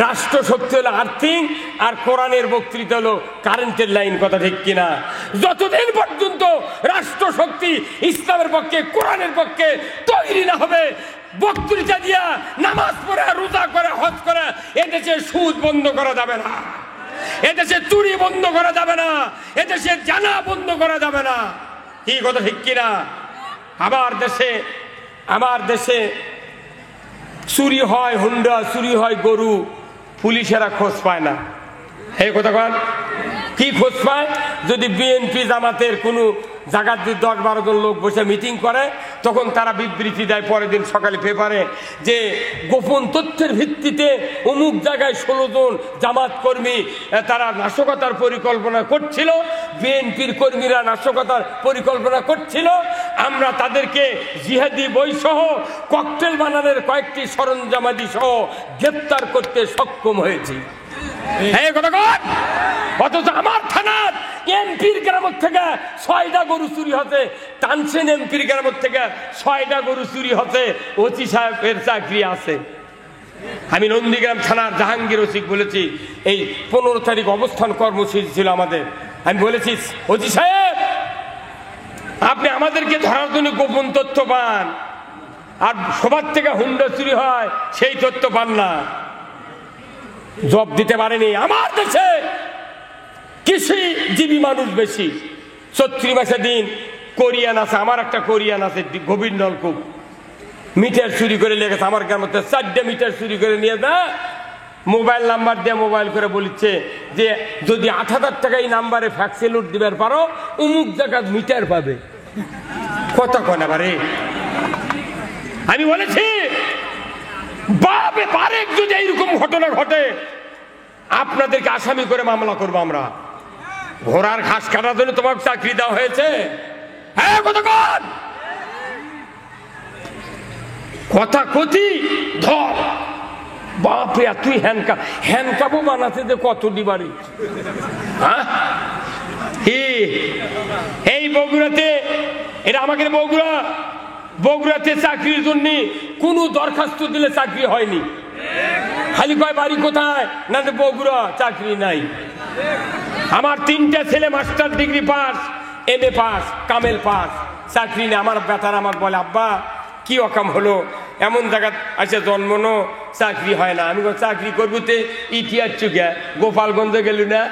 Speaker 1: রাষ্ট্র শক্তি হলো আর্থিং, আর কোরআনের বক্তৃতা হলো কারেন্টের লাইন, কথা ঠিক কিনা? যতদিন পর্যন্ত রাষ্ট্র শক্তি ইসলামের পক্ষে, কোরআনের পক্ষে তৈরি না হবে, বক্তৃতা দিয়া, নামাজ পড়ে, রোজা করে, হজ করে এদেশে সুদ বন্ধ করা যাবে না, এদেশে চুরি বন্ধ করা যাবে না, এদেশে জানা বন্ধ করা যাবে না। কি কথা ঠিক কিনা? আমার দেশে চুরি হয় হুন্ডা, চুরি হয় গরু, পুলিশেরা খোঁজ পায় না। এই কথা কন, কি খোঁজ পায়? যদি বিএনপি জামাতের কোনো জায়গার 10-12 জন লোক বসে মিটিং করে, তখন তারা বিবৃতি দেয় পরের দিন সকালে পেপারে যে গোপন তথ্যের ভিত্তিতে অমুক জায়গায় 16 জন জামাত কর্মী তারা নাশকতার পরিকল্পনা করছিল, বিএনপির কর্মীরা নাশকতার পরিকল্পনা করছিল, আমরা তাদেরকে জিহাদি বই সহ ককটেল বানানোর কয়েকটি সরঞ্জামাদি সহ গ্রেপ্তার করতে সক্ষম হয়েছি। অথচ আমার থানার এমপির গ্রাম থেকে 6টা গরু চুরি হতে, তানসেন এমপির গ্রাম থেকে 6টা গরু চুরি হতে ওসি সাহেবের চাকরি আছে। আমি নন্দীগ্রাম থানার জাহাঙ্গীর ওসি বলেছি, এই 15 তারিখ অবস্থান কর্মসূচি ছিল আমাদের, আমি বলেছি ওসি সাহেব আপনি আমাদেরকে ধরার জন্য গোপন তথ্য পান, আর সবার থেকে হুন্ডা চুরি হয় সেই তথ্য পান না। জব দিতে পারেনি। আমার দেশে কৃষিজীবী মানুষ বেশি। 34 মাসে দিন কোরিয়ান আছে, আমার একটা কোরিয়ান আছে, গভীর নলকূপ, মিটার চুরি করে লেগেছে আমার গ্রামের মধ্যে, 4টে মিটার চুরি করে নিয়ে দেয়, মোবাইল নাম্বার দিয়ে মোবাইল করে বলছে যে যদি 8,000 টাকা এই নাম্বারে ফ্যাক্সে লুট দিবার পারো অমুক জায়গায় মিটার পাবে। কত কন আবারে? আমি বলেছি বাপে বারেক যদি এইরকম ঘটনা ঘটে আপনাদেরকে আসামি করে মামলা করবো আমরা। ঘোড়ার ঘাস কাটার জন্য তোমাকে চাকরি দেওয়া হয়েছে? হ্যাঁ, কতক্ষণ কথা কতি ধর বাপরে, তুই হ্যান্ডকাপও বানাতে যে কত ডিবারি। হ্যাঁ, এই বগুড়াতে, এটা আমাকে বগুড়াতে চাকরির জন্য কোনো দরখাস্ত দিলে চাকরি হয়নি। খালি কয় বাড়ি কোথায়, না বগুড়া, চাকরি নাই। আমার 3টে ছেলে master degree pass, MA pass, কামেল পাস, চাকরি নেই। আমার বেটার আমার বলে আব্বা কি অকাম হলো, এমন জায়গা আছে জন্মনো, চাকরি হয় না। আমি চাকরি করবো তে ইতিহাস চুকে গোপালগঞ্জে গেল না,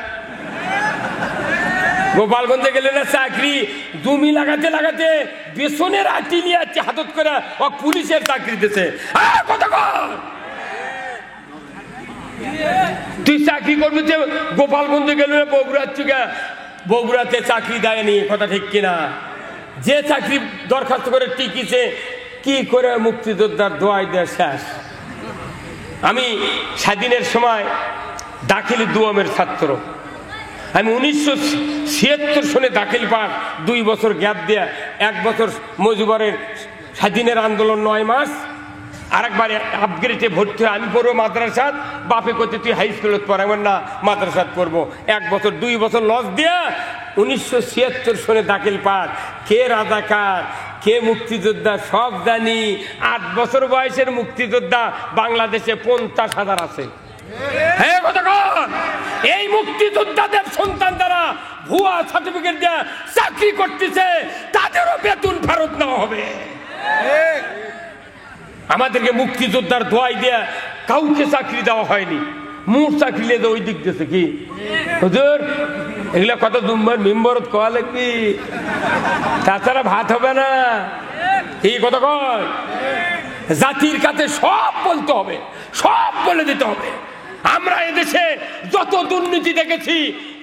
Speaker 1: গোপালগঞ্জে গেলে না চাকরি জমি লাগাতে লাগাতে বেসনের আটি নিয়ে যাচ্ছে হাতত করে, ও পুলিশের চাকরি দিতেছে। তুই চাকরি করবি গোপালগঞ্জে গেল না, বগুড়ার চুকে বগুড়াতে চাকরি দেয়নি, কথা ঠিক কিনা? যে চাকরি দরখাস্ত করে টিকিছে, কি করে মুক্তিযোদ্ধার দোয়াই দেয় শেষ। আমি স্বাধীনের সময় দাখিল দুয়ামের ছাত্র। আমি 1976 সনে দাখিল পাস, 2 বছর গ্যাপ দেয়া, 1 বছর মুজিবরের স্বাধীনের আন্দোলন 9 মাস, আরেকবার আপগ্রেডে ভর্তি হয়। আমি পড়বো মাদ্রাসাত, বাপে করতে তুই হাই স্কুলত পড়াবেন না, মাদ্রাসাত পড়বো। 1 বছর 2 বছর লস দিয়া 1976 সনে দাখিল পাস। কে রাজাকার কে মুক্তিযোদ্ধা সব জানি। 8 বছর বয়সের মুক্তিযোদ্ধা বাংলাদেশে 50,000 আছে। হ্যাঁ কথা কন। এই মুক্তিযোদ্ধাদের সন্তান দ্বারা ভুয়া সার্টিফিকেট দিয়ে চাকরি করতেছে, তাদেরও বেতন ফেরত নেওয়া হবে। আমাদেরকে মুক্তিযোদ্ধার দোয়াই দিয়ে কাউকে চাকরি দেওয়া হয়নি। মোট চাকরি লেগে ওই দিক দিয়েছে কি হুজুর, এগুলা কত দুম্বার মেম্বরত কোয়া লাগবি, তাছাড়া ভাত হবে না। এই কথা কয়, জাতির কাছে সব বলতে হবে, সব বলে দিতে হবে। আমরা এদেশে যত দুর্নীতি দেখেছি,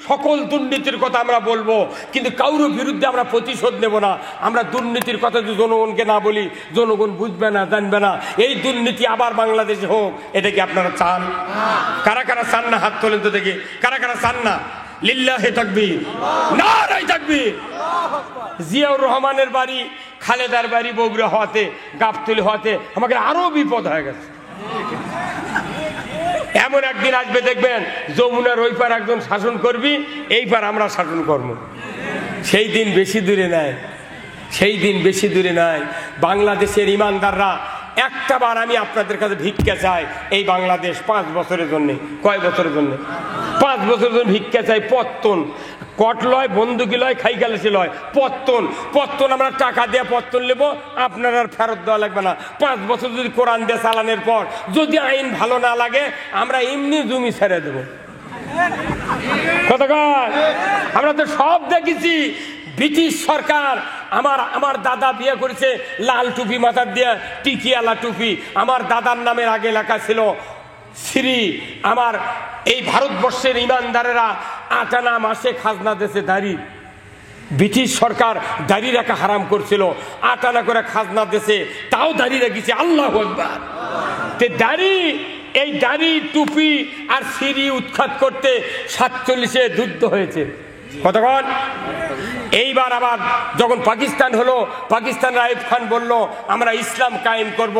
Speaker 1: সকল দুর্নীতির কথা আমরা বলবো, কিন্তু কারোর বিরুদ্ধে আমরা প্রতিশোধ নেব না। আমরা দুর্নীতির কথা যদি জনগণকে না বলি, জনগণ বুঝবে না, জানবে না। এই দুর্নীতি আবার বাংলাদেশে হোক, এটা কি আপনারা চান? কারা কারা চান না হাত তোলেন তো দেখি। কারা কারা চান না? লিল্লাহে তাকবীর, নারায়ে তাকবীর। জিয়াউর রহমানের বাড়ি, খালেদার বাড়ি বগুড়া হওয়াতে, গাবতলী হওয়াতে আমাকে আরো বিপদ হয়ে গেছে। এমন একদিন আসবে দেখবেন, যমুনার ওই পার একজন শাসন করবি, এই পার আমরা শাসন করবো। সেই দিন বেশি দূরে নাই, সেই দিন বেশি দূরে নাই। বাংলাদেশের ইমানদাররা একটা বার আমি আপনাদের কাছে ভিক্ষা চাই, এই বাংলাদেশ 5 বছরের জন্য। কয় বছরের জন্য? 5 বছরের জন্য ভিক্ষা চাই। পত্তন কট লয়, বন্দুকি লয়, খাই গালাসি লয়, পত্তন। পত্তন আমরা টাকা দিয়ে পত্তন নেব, আপনার আর ফেরত দেওয়া লাগবে না। 5 বছর যদি কোরআন দিয়ে চালানোর পর যদি আইন ভালো না লাগে, আমরা এমনি জমি ছেড়ে দেবো। কতক্ষণ আমরা তো সব দেখেছি। ব্রিটিশ সরকার, আমার দাদা বিয়ে করেছে লাল টুপি মাথার দিয়ে, টিকিয়ালা টুপি। আমার দাদার নামের আগে লেখা ছিল শ্রী। আমার এই ভারতবর্ষের ইমানদারেরা 8 আনা মাসে খাজনা দেশে দাড়ি। ব্রিটিশ সরকার দাড়ি রাখা হারাম করছিল, 8 আনা করে খাজনা দেশে, তাও দাড়ি রেখেছে। আল্লাহু আকবার। তে দাড়ি, এই দাড়ি টুপি আর সিঁড়ি উৎখাত করতে 47-এ যুদ্ধ হয়েছে। কতক্ষণ? এইবার আবার যখন পাকিস্তান হলো, পাকিস্তানের আইয়ুব খান বলল আমরা ইসলাম কায়েম করব।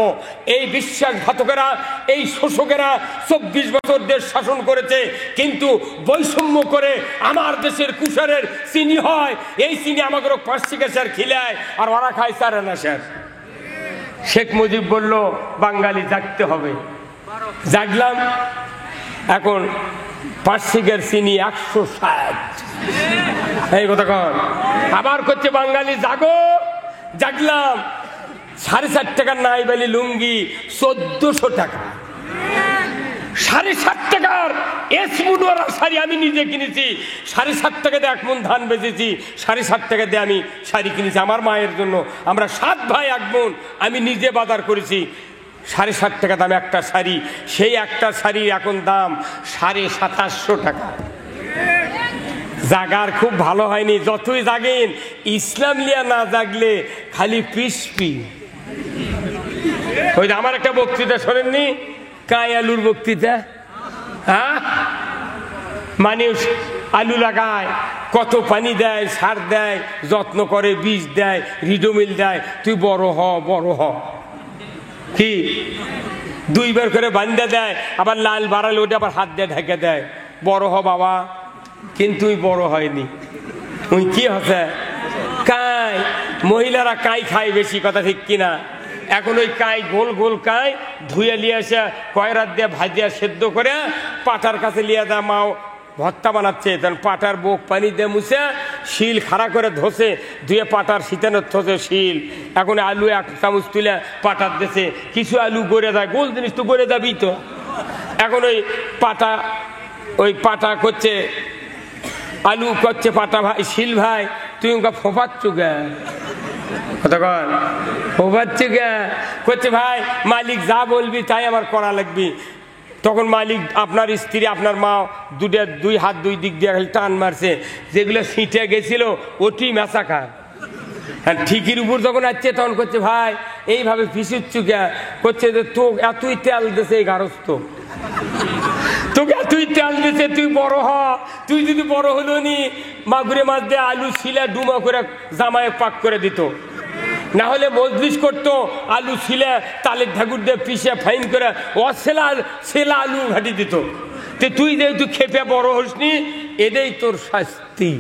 Speaker 1: এই বিশ্বাসঘাতকেরা, এই শোষকেরা 24 বছর দেশ শাসন করেছে, কিন্তু বৈষম্য করে আমার দেশের কুষারের চিনি হয়, এই চিনি আমাকে 5 শিকার খিলায়, আর ওরা খায় 4 আনা স্যার। শেখ মুজিব বলল বাঙালি জাগতে হবে। জাগলাম। এখন 5 শিকার চিনি 160। এই কথা কন। আবার করছে বাঙালি জাগো। জাগলাম। 4.5 টাকার নাই বেলি লুঙ্গি 1400 টাকা। 7.5 টাকার এসমুডোরা শাড়ি আমি নিজে কিনেছি। 7.5 টাকা দিয়ে 1 মণ ধান বেচেছি। 7.5 টাকা দিয়ে আমি শাড়ি কিনেছি আমার মায়ের জন্য। আমরা 7 ভাই 1 বোন, আমি নিজে বাজার করেছি। 7.5 টাকা দাম একটা শাড়ি। সেই একটা শাড়ির এখন দাম 2750 টাকা। জাগার খুব ভালো হয়নি। যতই জাগেন, ইসলাম লিয়া না জাগলে খালি পিসপি। ওই আমার একটা বক্তৃতা শোনেননি, কাই আলুর বক্তৃতা? হ্যাঁ, মানুষ আলু লাগায়, কত পানি দেয়, সার দেয়, যত্ন করে, বীজ দেয়, রিডোমিল দেয়, তুই বড় হ, বড় হ। কি 2 বার করে বান্ধা দেয়, আবার লাল বাড়ালে ওটা আবার হাত দিয়ে ঢেকে দেয়, বড় হ বাবা। কিন্তু বড় হয়নি। ওই কি হচ্ছে? কাই। মহিলারা কাই খায় বেশি, কথা ঠিক কিনা? এখন ওই কাই, গোল গোল কাই ধুয়ে নিয়ে এসে কয়রাত দিয়ে ভাজিয়া সেদ্ধ করে পাটার কাছে লিয়ে দেয়। মাও ভর্তা বানাচ্ছে, তখন পাটার বুক পানি দিয়ে মুছে শিল খাড়া করে ধসে ধুয়ে পাটার শীতানোর থসে শিল। এখন আলু 1 চামচ তুলে পাটার দেশে, কিছু আলু গড়ে দেয়, গোল জিনিস তো গড়ে যাবি তো। এখন ওই পাটা করছে, আলু করছে পাটা। ভাই শিল ভাই, তুই ওকে ফোপাচ্ছ গে? কতক্ষণ ফোপাচ্ছ গে? করছে ভাই মালিক যা বলবি তাই আমার করা লাগবি। তখন মালিক আপনার স্ত্রী আপনার মা দুই হাত দুই দিক দিয়ে টান মারছে, যেগুলো ছিটে গেছিল ওটি মেশা খান। হ্যাঁ, ঠিকির উপর যখন আসছে তখন করছে ভাই এইভাবে পিছুচ্ছু কে, করছে যে তো এতই তেল দিছে এই গারস্থ, তোকে এতই তেল দিছে, তুই বড় হ, তুই যদি বড় হলো নি মাগুরে মাছ দিয়ে আলু ছিলে ডুমা করে জামায় পাক করে দিত, না হলে মজলিস করতো আলু ছিলে তালের ঢাকুর দিয়ে পিষে ফাইন করে সেলা আলু ঘাটি দিত। তুই যেহেতু খেপে বড় হসনি, এটাই তোর শাস্তি।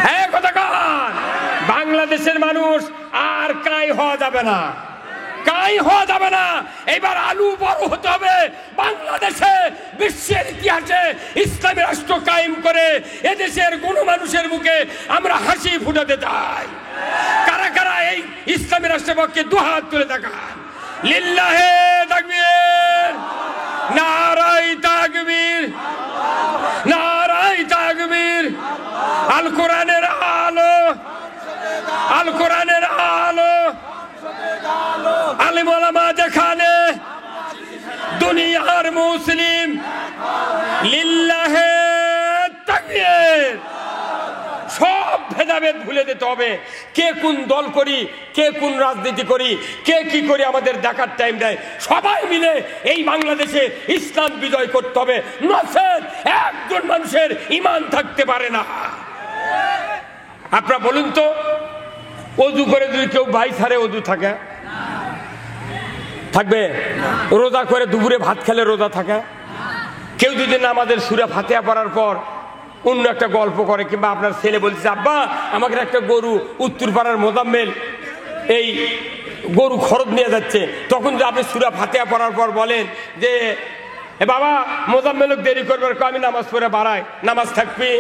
Speaker 1: হ্যাঁ কথা কান, বাংলাদেশের মানুষ আর কাই হওয়া যাবে না, কাই হওয়া যাবে না। এবার আলু বড় হতে হবে। বাংলাদেশে বিশ্বের ইতিহাসে ইসলামী রাষ্ট্র কায়েম করে এদেশের কোন মানুষের মুখে আমরা হাসি ফুটাতে চাই। কারা কারা এই ইসলামী রাষ্ট্রের পক্ষে দুহাত তুলে দেখান। লিল্লাহে তাকবীর, নারায়ে তাকবীর, নারায়ে তাকবীর। আল কোরআনের আলো, আল কোরআনের আলো, আলেম ওলামা যেখানে, দুনিয়ার মুসলিম। লিল্লাহে তাকবীর। সব ভেদাভেদ ভুলে যেতে হবে। কে কোন দল করি, কে কোন রাজনীতি করি, কে কি করি আমাদের দেখার টাইম দেয়। সবাই মিলে এই বাংলাদেশে ইসলাম বিজয় করতে হবে, নচেত একজন মানুষের ঈমান থাকতে পারে না। আপনারা বলুন তো, ওযু করে যদি কেউ ভাই ছাড়ে ওযু থাকে থাকবে? রোজা করে দুপুরে ভাত খেলে রোজা থাকে? কেউ যদি নামাজের সূরা ফাতিহা পড়ার পর অন্য একটা গল্প করে, কিংবা আপনার ছেলে বলছে আব্বা আমাকে একটা গরু উত্তর পাড়ার মোজাম্মেল এই গরু খরচ নিয়ে যাচ্ছে, তখন যে আপনি সূরা ফাতিহা পড়ার পর বলেন যে এ বাবা মোজাম্মেলক দেরি করবার, আমি নামাজ পড়ে বাড়াই, নামাজ থাকবি?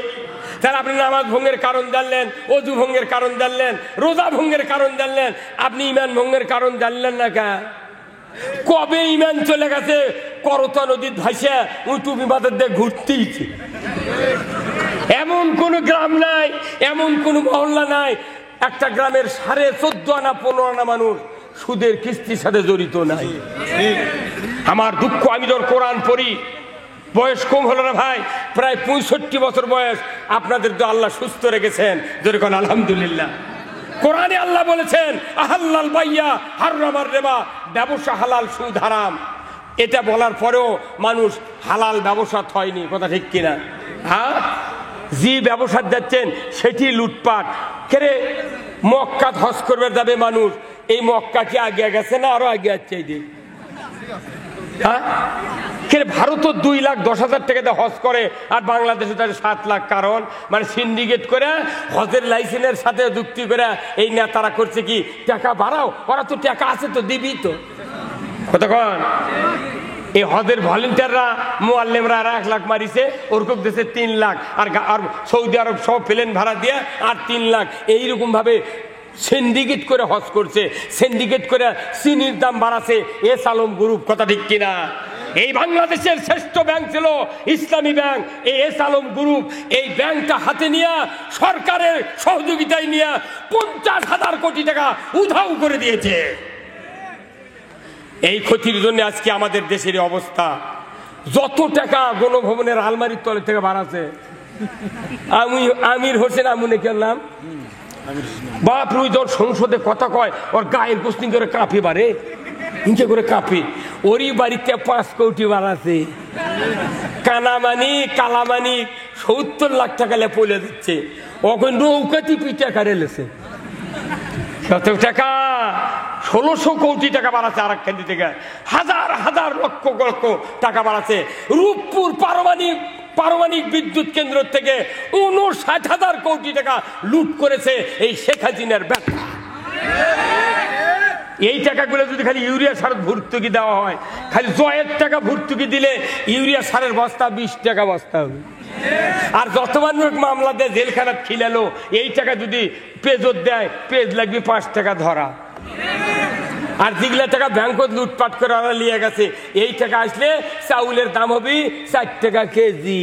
Speaker 1: তাহলে আপনি নামাজ ভঙ্গের কারণ জানলেন, অজু ভঙ্গের কারণ জানলেন, রোজা ভঙ্গের কারণ জানলেন, আপনি ঈমান ভঙ্গের কারণ জানলেন না কেন? কবে ঈমান চলে গেছে করতা নদীর ভাইসা উঁচু বিমাদের দিয়ে ঘুরতেইছে। এমন কোন গ্রাম নাই, এমন কোন মহল্লা নাই একটা গ্রামের 14.5 আনা 15 আনা মানুষ সুদের কিস্তির সাথে জড়িত নাই। আমার দুঃখ, আমি যখন কোরআন পড়ি, বয়স কম হলো না ভাই, প্রায় 65 বছর বয়স। আপনাদের তো আল্লাহ সুস্থ রেখেছেন, যেরকম আলহামদুলিল্লাহ। কোরআনে আল্লাহ বলেছেন আহাল্লাল বাইয়া হারামার রিবা, ব্যবসা হালাল সুদ হারাম। এটা বলার পরেও মানুষ হালাল ব্যবসা হয়নি, কথা ঠিক কিনা? হ্যাঁ, যে ব্যবসা যাচ্ছেন সেটি লুটপাট। কেরে মক্কা হজ করবে যাবে মানুষ, এই মক্কা কি আগে গেছে না আরো আগে যাচ্ছে? এই দিন হ্যাঁ, ভারত 2,10,000 টাকাতে হজ করে, আর বাংলাদেশে তার 7 লাখ। কারণ মানে সিন্ডিকেট করে হজের লাইসেন্সের সাথে যুক্তি করে এই নেতারা করছে কি, টাকা বাড়াও, ওরা তো টাকা আছে তো দিবি তো। কতক্ষণ এই হজের ভলেন্টিয়াররা মুআল্লিমরা 1 লাখ মারিছে, ওরকম দেশে 3 লাখ, আর সৌদি আরব সব প্লেন ভাড়া দিয়ে আর 3 লাখ। এইরকম ভাবে সিন্ডিকেট করে হজ করছে, সিন্ডিকেট করে চিনির দাম বাড়াছে এস আলম গ্রুপ, কথা ঠিক কিনা? এই বাংলাদেশের শ্রেষ্ঠ ব্যাংক ছিল ইসলামী ব্যাংক, এই এস আলম গ্রুপ এই ব্যাংকটা হাতে নিয়ে সরকারের সহযোগিতায় নিয়ে 50,000 কোটি টাকা উধাও করে দিয়েছে। এই ক্ষতির জন্য আজকে আমাদের দেশের অবস্থা। যত টাকা গণভবনের আলমারির তলে থেকে বাড়াছে। আমির হোসেন আমুনে কেলাম বাপ রুই যখন সংসদে কথা কয়, ওর গায়ের কুস্তিং করে কাঁপি বাড়ে, ইনকে করে কাঁপি। ওরই বাড়িতে 5 কোটি বাড়াছে। কানামানি কালামানি 70 লাখ টাকা লেপলে দিচ্ছে, ওখানে নৌকাতি পিঠা কারেলেছে। কত টাকা? 1600 কোটি টাকা বাড়াচ্ছে। আর একখান থেকে হাজার হাজার লক্ষ লক্ষ টাকা বাড়াচ্ছে। রূপপুর পারমাণবিক বিদ্যুৎ কেন্দ্র থেকে 59,000 কোটি টাকা লুট করেছে এই শেখ হাসিনার ব্যাটা। এই টাকাগুলো যদি খালি ইউরিয়া সার ভর্তুকি দেওয়া হয়, খালি জয়ের টাকা ভর্তুকি দিলে ইউরিয়া সারের বস্তা 20 টাকা বস্তা হবে। আর যত মানুষ মামলা দেয় জেলখানাত খিলালো, এই টাকা যদি পেজত দেয়, পেজ লাগবে 5 টাকা ধরা। আর যেগুলা টাকা ব্যাংকত লুটপাট করে ওরা নিয়ে গেছে, এই টাকা আসলে চাউলের দাম হবে 4 টাকা কেজি।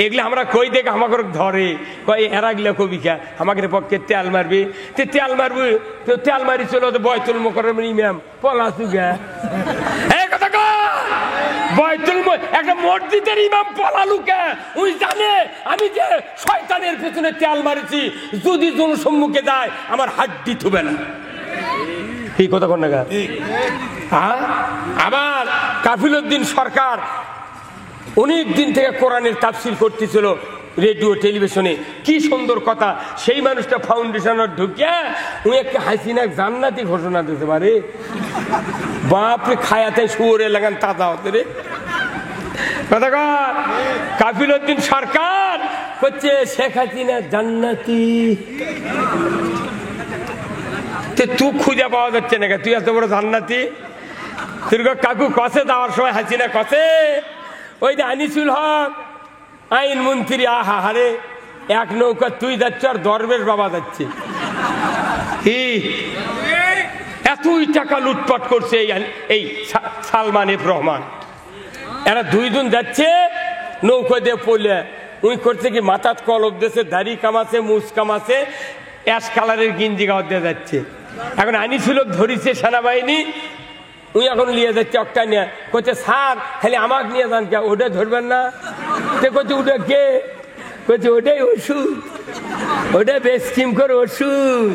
Speaker 1: এগুলো আমরা কই দেখে আমাকে ধরে কয় এরা গিলা কবিকা আমাকে পক্ষে তেল মারবি তেল মারবি তো তেল মারি চলো বয়তুল মোকাররমের ইমাম পলাশুগা এই কথা বয়তুল একটা মসজিদের ইমাম পলালুকে উনি জানে আমি যে শয়তানের পেছনে তেল মারিছি যদি জনসম্মুখে যায় আমার হাড্ডি থুবে না। এই কথা কোন না আবার কাফিলউদ্দিন সরকার অনেক দিন থেকে কোরআনের তাফসীর করতেছিল রেডিও টেলিভিশনে, কি সুন্দর কথা। সেই মানুষটা ফাউন্ডেশনে ঢুকিয়া উনি একটা হাসিনা জান্নাতি ঘোষণা দিতে পারে। বাপরে খায়াতে শুয়োরে লাগান তাজা হতে রে কথা কর। কাফিলউদ্দিন সরকার হচ্ছে শেখ হাসিনা জান্নাতি, তুই খুঁজে পাওয়া যাচ্ছে না, তুই এত বড় জান্নাতি। তুই কাকু কষে যাওয়ার সময় হাসিনা কষে ওই যে আনিসুল হক আইন মন্ত্রী, আহা হারে এক নৌকা তুই যাচ্ছ আর দরবেশ বাবা যাচ্ছে। এতই টাকা লুটপাট করছে এই সালমান এফ রহমান। এরা দুইজন যাচ্ছে নৌকা দিয়ে পড়লে উনি করছে কি মাথাত কলব দিয়েছে, দাড়ি কামাছে, মুছ কামাছে, অ্যাশ কালারের গিঞ্জি গাওয়া দিয়ে যাচ্ছে। এখন আনিসুল হক ধরিছে সেনাবাহিনী, উনি এখন নিয়ে যাচ্ছে একটা নিয়ে করছে স্যার খালি আমাকে নিয়ে যান কে, ওটা ধরবেন না? করছে ওটা কে? করছে ওটাই ওষুধ, ওটা বেশ স্কিম করে ওষুধ।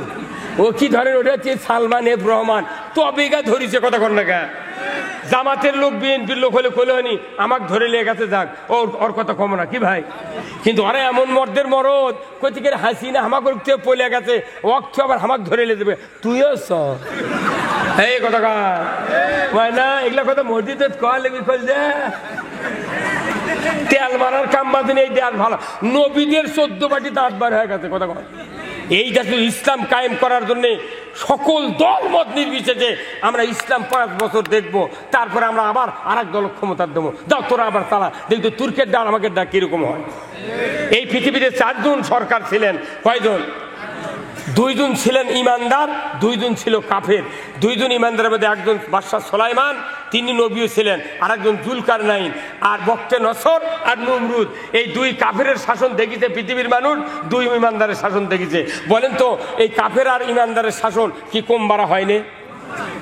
Speaker 1: ও কি ধরেন? ওটা হচ্ছে সালমান এফ রহমান। তবেগা ধরিছে কথা কন না কে। জামাতের লোক বিএনপির লোক হলে কইলে হয়নি আমাকে ধরে নিয়ে গেছে, যাক ওর কথা কম না কি ভাই। কিন্তু আরে এমন মর্দের মরদ কইতে গেলে হাসিনা হামাক পলে গেছে, ওকে আবার হামাক ধরে নিয়ে যাবে, তুইও সব এই কথা কয় না। এগুলা কথা মসজিদে কয় লেগে কল যে তেল মারার কাম বাঁধেন, এই দেয়াল ভালো। নবীদের 14 বাটি দাঁত বার হয়ে গেছে কথা কয়। এইটা তো ইসলাম কায়েম করার জন্য সকল দল মত নির্বিশেষে আমরা ইসলাম 5 বছর দেখবো, তারপরে আমরা আবার আরেক দল ক্ষমতা দেবো। যাও তোরা আবার চালা, দেখতো তুর্কের ডাল আমাকে ডাক কিরকম হয়। এই পৃথিবীতে 4 জন সরকার ছিলেন। কয়জন? 2 জন ছিলেন ইমানদার, 2 জন ছিল কাফের। 2 জন ইমানদারের মধ্যে একজন বাদশাহ সুলাইমান, তিনি নবীও ছিলেন, আর একজন জুলকারনাইন আর বক্তে নসর আর নমরুদ। এই 2 কাফেরের শাসন দেখিছে পৃথিবীর মানুষ, 2 ইমানদারের শাসন দেখিছে। বলেন তো এই কাফের আর ইমানদারের শাসন কি কম বাড়া হয়নি?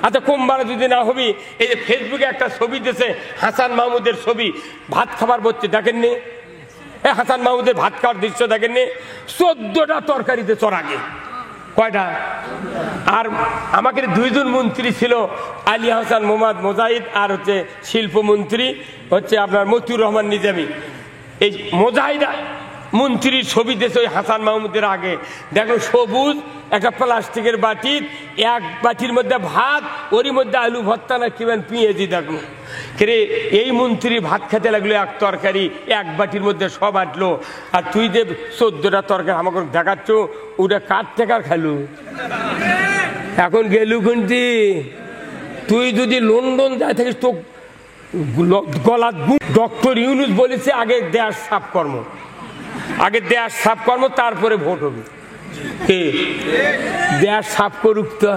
Speaker 1: আচ্ছা কম বাড়া যদি না হবি, এই যে ফেসবুকে একটা ছবি দিয়েছে হাসান মাহমুদের ছবি, ভাত খাবার বলছে, দেখেননি? হাসান মাহমুদের ভাত খাওয়ার দৃশ্য দেখেননি? 14টা তরকারিতে চড়াগে কয়টা। আর আমাকে 2 জন মন্ত্রী ছিল, আলী হাসান মোহাম্মদ মোজাহিদ আর হচ্ছে শিল্পমন্ত্রী হচ্ছে আপনার মতিউর রহমান নিজামী। এই মোজাহিদ মন্ত্রীর ছবি দিয়েছে ওই হাসান মাহমুদের আগে। দেখো সবুজ একটা প্লাস্টিকের বাটি, এক বাটির মধ্যে ভাত, ওরই মধ্যে আলু ভর্তা না কিবেন পেঁয়াজি। দেখো কে এই মন্ত্রী ভাত খেতে লাগলো এক তরকারি এক বাটির মধ্যে সব আটলো, আর তুই যে 14টা তরকারি আমাকে দেখাচ্ছ, ওটা কার থেকে খালু? এখন গেলু কোনটি? তুই যদি লন্ডন যাই থাকিস তো গলাত ডক্টর ইউনুস বলেছে আগে দেশ সাফ কর্ম, আগে দেশ সাফ কর্ম, তারপরে ভোট হবে। কে দেশ সাফ করুক তো?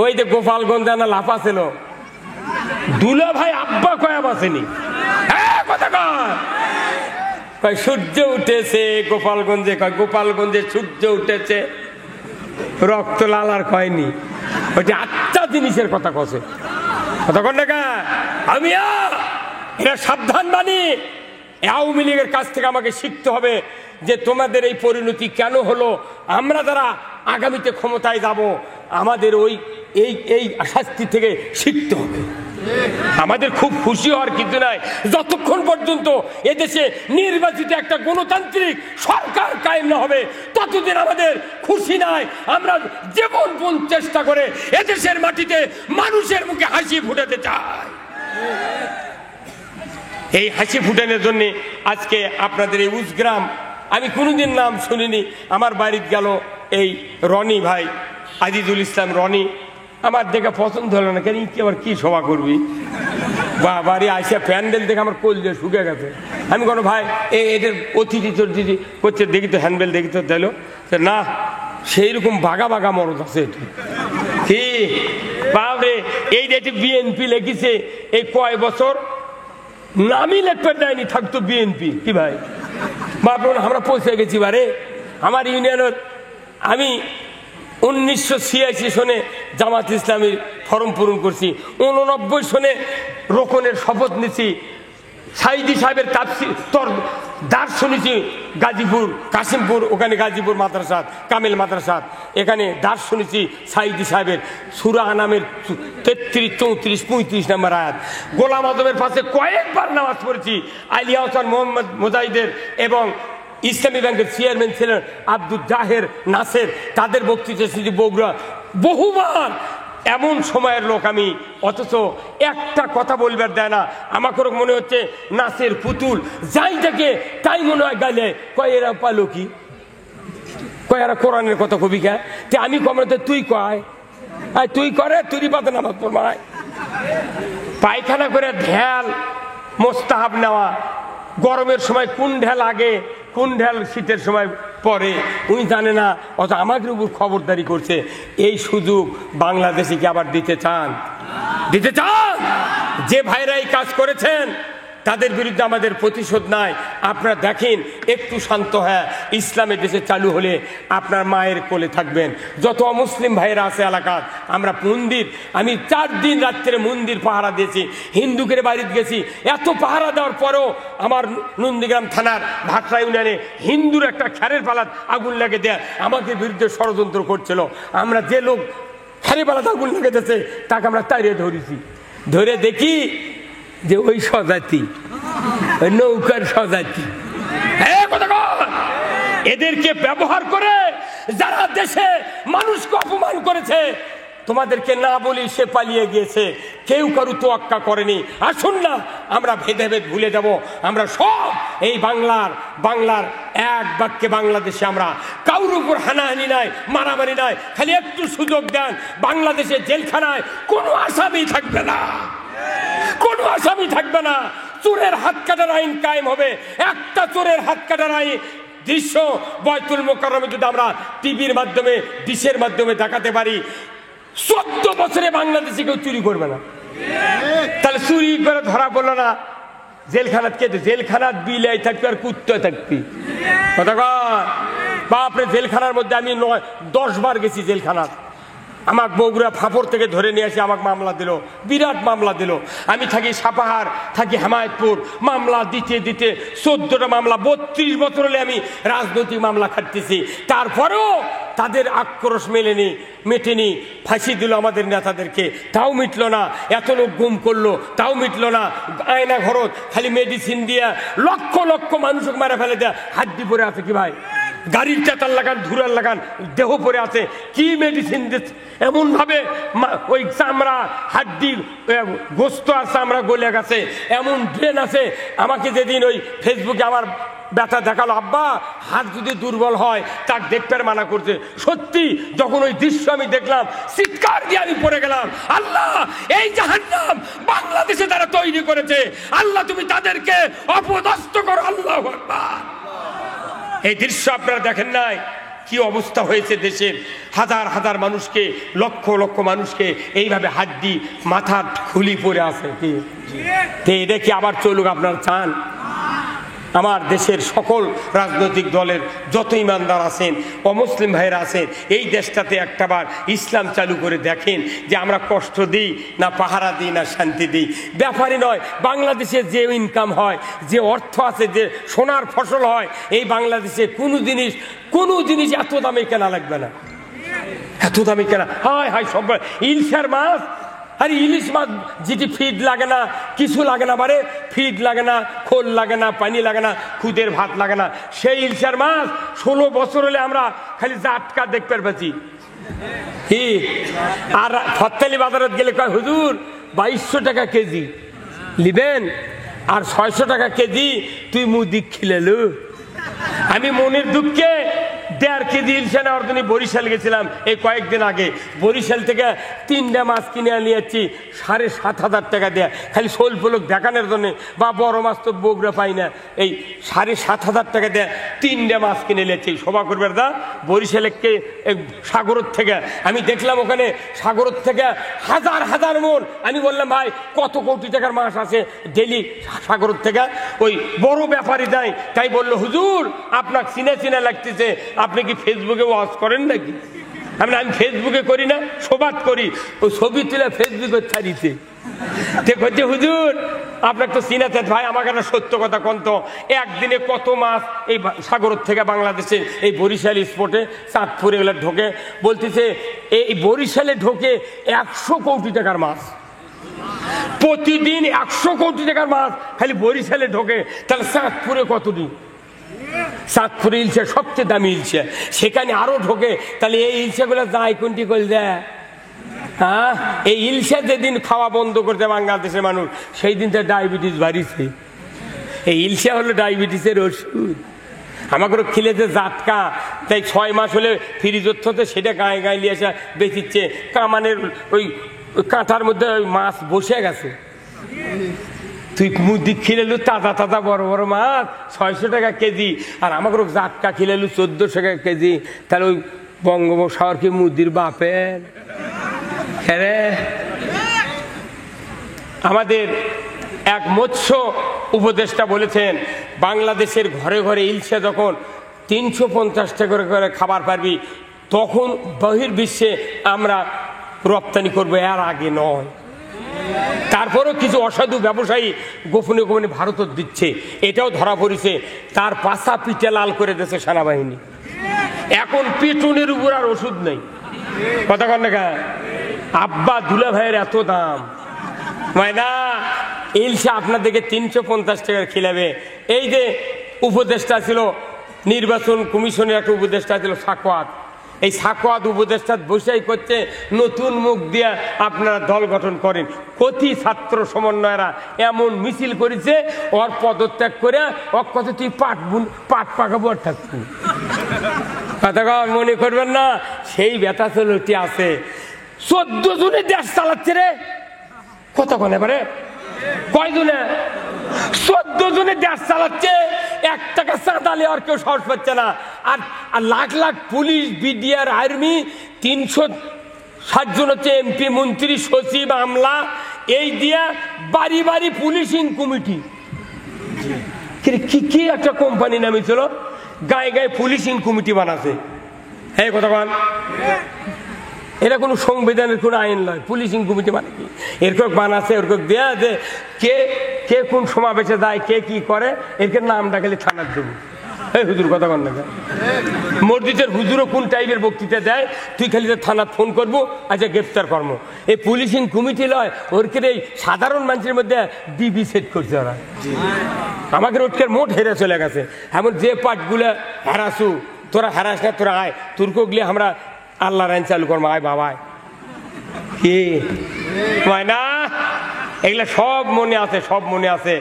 Speaker 1: ওই যে গোপালগঞ্জ না লাফা ছিল, দুলা ভাই আব্বা কয়াম আসেনি কথা কয় সূর্য উঠেছে গোপালগঞ্জে, কয় গোপালগঞ্জে সূর্য উঠেছে, রক্ত লাল আর কয়নি। ওইটা আচ্ছা জিনিসের কথা কছে কথা কন না। আমি এরা সাবধান বাণী, আওয়ামী লীগের কাছ থেকে আমাকে শিখতে হবে যে তোমাদের এই পরিণতি কেন হলো। আমরা যারা আগামীতে ক্ষমতায় যাব আমাদের ওই এই শাস্তি থেকে শিখতে হবে। আমাদের খুব খুশি হওয়ার কিছু নাই, যতক্ষণ পর্যন্ত এদেশে নির্বাচিত একটা গণতান্ত্রিক সরকার কায়েম না হবে ততদিন আমাদের খুশি নাই। আমরা জীবন চেষ্টা করে এদেশের মাটিতে মানুষের মুখে হাসি ফুটাতে চাই। এই হাসি ফুটানোর জন্য আজকে আপনাদের এই উজগ্রাম, আমি কোনোদিন নাম শুনিনি, আমার বাড়িতে গেল এই রনি ভাই আজিজুল ইসলাম রনি, আমার দেখে পছন্দ হলো না, কেন কি আবার কি সভা করবি বা বাড়ি আসে প্যান্ডেল দেখে আমার কোল দিয়ে শুকে গেছে। আমি কোনো ভাই এদের অতিথি টতিথি করছে, দেখি তো হ্যান্ডবেল দেখি তো দিল না, সেই রকম বাঘা বাঘা মরদ আছে এটা কি বাবরে। এই যে বিএনপি লেগেছে এই কয় বছর নামই লেখতে দেয়নি, থাকতো বিএনপি। কি ভাই বাপন, আমরা পৌঁছে গেছি বারে। আমার ইউনিয়নের আমি 1986 সনে জামাত ইসলামীর ফর্ম পূরণ করছি, 89 সনে রোকনের শপথ নিছি, সাইদি সাহেবের তোর দাস শুনেছি গাজীপুর কাশিমপুর, ওখানে গাজীপুর মাদ্রাসা কামেল মাদ্রাসা, এখানে দাস শুনেছি সাইদি সাহেবের সূরা আনামের 33, 34, 35 নম্বর আয়াত। গোলাম আজমের পাশে কয়েকবার নামাজ পড়েছি। আলিয়া হাসান মোহাম্মদ মুজাহিদের এবং ইসলামী ব্যাংকের চেয়ারম্যান ছিলেন আব্দুল জাহের নাসের, তাদের বক্তৃতা শুনেছি বগুড়া বহুবার। এমন সময়ের লোক আমি, অথচ একটা কথা বলবার দেয় না। আমাকে মনে হচ্ছে নাচের পুতুল, যাই দেখে তাই মনে হয় গালে কয় এরা পালো কি, কয় এরা কোরআনের কথা কবি কে, আমি কমতে তুই কয় তুই করে তুই পাতে নামাজ পড়বায়। পায়খানা করে ঢেল মোস্তাহাব নেওয়া, গরমের সময় কোন ঢেল আগে কোন ঢেল শীতের সময় পরে উনি জানে না, অথচ আমাদের উপর খবরদারি করছে। এই সুযোগ বাংলাদেশে কি আবার দিতে চান? দিতে চান? যে ভাইরা এই কাজ করেছেন তাদের বিরুদ্ধে আমাদের প্রতিশোধ নাই। আপনারা দেখেন, একটু শান্ত হ্যাঁ, ইসলামের দেশে চালু হলে আপনার মায়ের কোলে থাকবেন। যত অমুসলিম ভাইরা আছে এলাকার, আমরা মন্দির, আমি 4 দিন রাত্রে মন্দির পাহারা দিয়েছি, হিন্দুকের বাড়িতে গেছি। এত পাহারা দেওয়ার পরেও আমার নন্দীগ্রাম থানার ভাটরা ইউনিয়নে হিন্দুর একটা খ্যারের পালাত আগুন লেগে দেয়, আমাদের বিরুদ্ধে ষড়যন্ত্র করছিল। আমরা যে লোক খ্যারের পালাত আগুন লেগে দিয়েছে তাকে আমরা তাড়িয়ে ধরেছি। ধরে দেখি যে ওই স্বজাতি, ওই নৌকার স্বজাতি, এদেরকে ব্যবহার করে যারা দেশে মানুষকে অপমান করেছে, তোমাদেরকে না বলি সে পালিয়ে গিয়েছে, কেউ কারু তোয়াক্কা করেনি। আসুন না আমরা ভেদাভেদ ভুলে যাব, আমরা সব এই বাংলার এক বাক্যে বাংলাদেশে আমরা কারোর উপর হানাহানি নাই, মারামারি নাই। খালি একটু সুযোগ দেন, বাংলাদেশে জেলখানায় কোনো আসামি থাকবে না, কোনো আসামি থাকবে না। চোরের হাত কাটার আইন কায়েম হবে। একটা চোরের হাত কাটার আইন দৃশ্য বয়তুল মোকাররমে যদি আমরা টিভির মাধ্যমে, ডিশের মাধ্যমে দেখাতে পারি, 14 বছরে বাংলাদেশে কেউ চুরি করবে না। তাহলে চুরি করে ধরা পড়লো না, জেলখানাত কে? জেলখানাত বিলাই থাকবি আর কুত্তে থাকবি। কথা কয় বাপরে, জেলখানার মধ্যে আমি 10 বার গেছি জেলখানাত। আমার বগুড়া ফাপড় থেকে ধরে নিয়ে আসি, আমাকে মামলা দিল, বিরাট মামলা দিল। আমি থাকি সাপাহার, থাকি হেমায়তপুর, মামলা দিতে দিতে 14টা মামলা, 32 বছর হলে আমি রাজনৈতিক মামলা খাটতেছি। তারপরেও তাদের আক্রোশ মেটেনি, ফাঁসি দিল আমাদের নেতাদেরকে, তাও মিটল না। এত লোক গুম করলো, তাও মিটল না। আয়না ঘরত খালি মেডিসিন দিয়ে লক্ষ লক্ষ মানুষকে মারা ফেলে দেয়। হাড্ডি পরে আছে কি ভাই, গাড়ির চাতার লাগান, ধুরার লাগান, দেহ পরে আছে, কি মেডিসিন দিচ্ছে? এমন ভাবে ওই চামড়া, হাড্ডি, গোস্ত আর চামড়া গলে গেছে, এমন ড্রেন আছে। আমাকে যেদিন ওই ফেসবুকে আমার ব্যথা দেখালো, আব্বা হাত যদি দুর্বল হয় তাকে দেখতে মানা করছে। সত্যি যখন ওই দৃশ্য আমি দেখলাম, চিৎকার দিয়ে আমি পড়ে গেলাম, আল্লাহ এই জাহান্নাম বাংলাদেশে তারা তৈরি করেছে, আল্লাহ তুমি তাদেরকে অপদস্থ করো। আল্লাহু আকবার। এই দৃশ্য আপনারা দেখেন নাই? কি অবস্থা হয়েছে দেশের, হাজার হাজার মানুষকে, লক্ষ লক্ষ মানুষকে এইভাবে হাড্ডি মাথার খুলি পড়ে আছে। এটা কি আবার চলুক আপনারা চান? আমার দেশের সকল রাজনৈতিক দলের যত ইমানদার আছেন, অমুসলিম ভাইরা আছেন, এই দেশটাতে একটাবার ইসলাম চালু করে দেখেন যে আমরা কষ্ট দিই না পাহারা দিই না শান্তি দিই। ব্যাপারই নয়, বাংলাদেশে যে ইনকাম হয়, যে অর্থ আছে, যে সোনার ফসল হয়, এই বাংলাদেশে কোনো জিনিস এত দামে কেনা লাগবে না, এত দামে কেনা। হায় হায়, সব ইলশার মাছ, আরে ইলিশ মাছ যেটি ফিড লাগে না, কিছু লাগে না, বারে ফিড লাগে না, খোল লাগে না, পানি লাগে না, খুদের ভাত লাগে না, সেই ইলশার মাছ 16 বছর হলে আমরা খালি জাটকা দেখতে পাচ্ছি। আর ফত্তালি বাজারত গেলে কয়, হুজুর 2200 টাকা কেজি লিবেন আর 600 টাকা কেজি তুই মুদিক খিলেলু। আমি মনের দুঃখে 1.5 কেজি ইলশা নেওয়ার জন্য বরিশাল গেছিলাম এই কয়েকদিন আগে। বরিশাল থেকে 3টা মাছ কিনে নিয়ে যাচ্ছি 7,500 টাকা দেয়া, খালি শোল ফলক দেখানোর জন্য, বা বড় মাছ তো বগুড়া পাই না, এই 7,500 টাকা দেয়া 3টা মাছ কিনে নিয়েছি। শোভা করবে দা বরিশালকে সাগরের থেকে আমি দেখলাম, ওখানে সাগরের থেকে হাজার হাজার মন। আমি বললাম ভাই কত কোটি টাকার মাছ আছে ডেলি সাগরের থেকে? ওই বড় ব্যাপারী দেয়, তাই বললো হুজুর আপনার চিনা চিনা লাগতেছে, আপনি কি ফেসবুকে ওয়াচ করেন নাকি? আমি ফেসবুকে করি না, সোবাদ করি। ও ছবি তুলে ফেসবুকে ছাড়িতে দেখছে হুজুর আপনার তো চিনাতে। ভাই আমাকে একটা সত্য কথা কোন তো, একদিনে কত মাছ এই সাগরের থেকে বাংলাদেশে এই বরিশাল স্পটে চাঁদপুরে এগুলো ঢোকে? বলতেছে এই বরিশালে ঢোকে 100 কোটি টাকার মাছ প্রতিদিন, 100 কোটি টাকার মাছ খালি বরিশালে ঢোকে। তাহলে চাঁদপুরে কতদিন? চাঁদপুরে ইলশা সবচেয়ে দামি ইলশা, সেখানে আরো ঢোকে। তাহলে এই ইলশাগুলো যায় কোনটি করে দেয়? হ্যাঁ, এই ইলশা যেদিন খাওয়া বন্ধ করতে বাংলাদেশের মানুষ, সেই দিন তার ডায়াবেটিস বাড়িছে। এই ইলশা হলো ডায়াবেটিসের ওষুধ। আমাকে খিলেছে জাতকা, তাই 6 মাস হলে ফ্রিজের থেকে সেটা গায়ে গায়ে নিয়ে আসা বেচিচ্ছে। কামানের ওই কাঁটার মধ্যে ওই মাছ বসে গেছে, তুই মুদি খিলেলু তাজা তাজা বড় বড় মাছ 600 টাকা কেজি, আর আমাকে জাতকা খিলেলু 1400 টাকা কেজি। তাহলে ওই বঙ্গোপসাগর কি মুদির বাপের? হ্যাঁ, আমাদের এক মৎস্য উপদেষ্টা বলেছেন বাংলাদেশের ঘরে ঘরে ইলশা যখন 350 টাকা করে খাবার পারবি, তখন বহির্বিশ্বে আমরা রপ্তানি করবো, এর আগে নয়। তারপরও কিছু অসাধু ব্যবসায়ী গোপনে গোপনে ভারতত দিচ্ছে, এটাও ধরা পড়েছে। তার পাশা পিঠে লাল করে দিয়েছে সেনাবাহিনী। এখন পেটনের উপর আর ওষুধ নেই। কথা কন না, আব্বা দুলা ভাইয়ের এত দাম না, ইলশা আপনাদেরকে 350 টাকার খিলাবে। এই যে উপদেষ্টা ছিল নির্বাচন কমিশনের, একটা উপদেষ্টা ছিল সাকওয়াত, এই সাকওয়াত উপদেষ্টা বসেই করছে নতুন মুখ দিয়ে আপনারা দল গঠন করেন। কতি ছাত্র সমন্বয়রা এমন মিছিল করেছে, ওর পদত্যাগ করে ওর কত তুই পাট পাকাবো আর থাকবো। কথা মনে করবেন না, সেই ব্যথা চলতি আছে। 14 জনে দেশ চালাচ্ছে রে, কতক্ষণ এবারে কয়জনে? 14 জনে দেশ চালাচ্ছে, 1 টাকা চাঁদা নেওয়ার কেউ সাহস পাচ্ছে না। আর lakh lakh police, BDR, army, 360 জন হচ্ছে এমপি, মন্ত্রী, সচিব, আমলা, এই দিয়া বাড়ি বাড়ি পুলিশিং কমিটি। কি একটা কোম্পানি নামিয়েছিল, গায়ে গায়ে পুলিশিং কমিটি বানাছে। হ্যাঁ কতক্ষণ? এটা কোনো সংবিধানের কোনো আইন নয়। পুলিশিং কমিটি মানে কি? এরকম বানাচ্ছে, ওরকম দেয়া যে কে কে কোন সমাবেশে যায়, কে কি করে, এরকম নামটা খালি থানার দেবো। এই হুজুর কথা কন না, মসজিদের হুজুরও কোন টাইপের বক্তৃতা দেয়, তুই খালি থানার ফোন করবো, আচ্ছা গ্রেফতার কর্ম। এই পুলিশিং কমিটি লয়, ওরকে এই সাধারণ মানুষের মধ্যে ডিবি সেট করছে ওরা। আমাকে ওটকের মোট হেরে চলে গেছে। এমন যে পাটগুলো হারাসু, তোরা হারাস না, তোরা আয়, তুর্ক গিয়ে আমরা আল্লাহ রাইন চালু করবো, আয় বাবায় কি না, এগুলা সব মনে আছে, সব মনে আছে।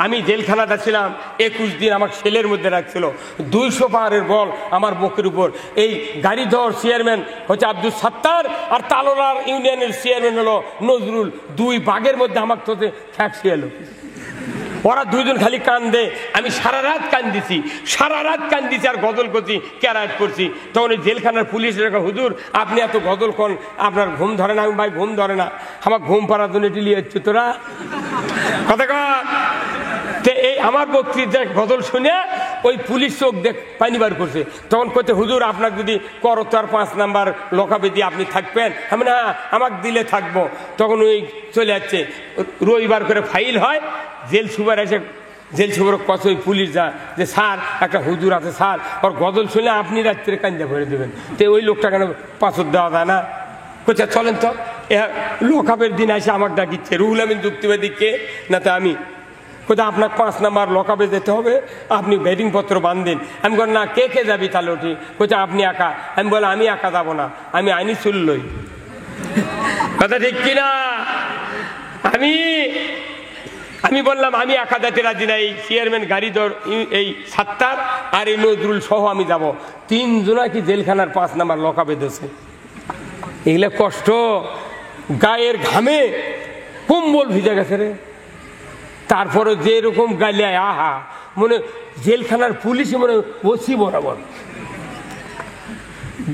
Speaker 1: আমি জেলখানাটা ছিলাম 21 দিন, আমার ছেলের মধ্যে রাখছিল। 200 পাহাড়ের বল আমার বুকের উপর। এই গাড়ি ধর চেয়ারম্যান হচ্ছে আব্দুল সাত্তার, আর তালোলার ইউনিয়নের চেয়ারম্যান হলো নজরুল। 2 বাঘের মধ্যে আমার তো ঠ্যাক্সি এলো। ওরা 2 জন খালি কান্দে, আমি সারা রাত কান্দিছি, সারা রাত কান্দিছি, আর গজল করছি, ক্যারাট করছি। তখন এই জেলখানার পুলিশ হুজুর আপনি এত গজল করেন, আপনার ঘুম ধরে না? আমি ভাই ঘুম ধরে না, আমার ঘুম পাড়ার জন্য টিলিয়ে যাচ্ছে তোরা কথা কর। এই আমার বক্তৃতা গজল শুনে ওই পুলিশ চোখ দেখ পানি বার করছে। তখন কইতে হুজুর আপনার যদি করো তো আর 5 নাম্বার লকাবেদি আপনি থাকবেন? আমি না, আমাকে দিলে থাকবো। তখন ওই চলে যাচ্ছে, রবিবার করে ফাইল হয়, জেল সুপার এসে, জেল সুপার কত ওই পুলিশ যা যে স্যার একটা হুজুর আছে স্যার, ওর গজল শুনে আপনি রাত্রে কান্দা ভরে দেবেন। তো ওই লোকটা কেন পাথর দেওয়া যায় না? কোথা চলেন তো, লকাপের দিন এসে আমাকে ডাকিচ্ছে, রুহুল আমিন যুক্তিবাদী কে না, তো আমি কোথায় আপনার 5 নাম্বার লকাপে যেতে হবে, আপনি ব্যাটিং পত্র বাঁধেন। আমি বল না, কে কে যাবি তাহলে? ওঠি কোথায় আপনি একা? আমি বলে আমি একা যাবো না, আমি আইনি চুল্লই। কথা ঠিক কিনা? আমি আমি বললাম আমি একা যেতে রাজি নাই, চেয়ারম্যান গাড়িধর এই সাত্তার আর এই নজরুল সহ আমি যাব। 3 জনা কি জেলখানার 5 নাম্বার লকা বেঁধেছে। এগুলা কষ্ট, গায়ের ঘামে কম্বল ভিজে গেছে রে। তারপরে যেরকম গালিয়ায় আহা, মনে জেলখানার পুলিশ মনে ওসি বরাবর।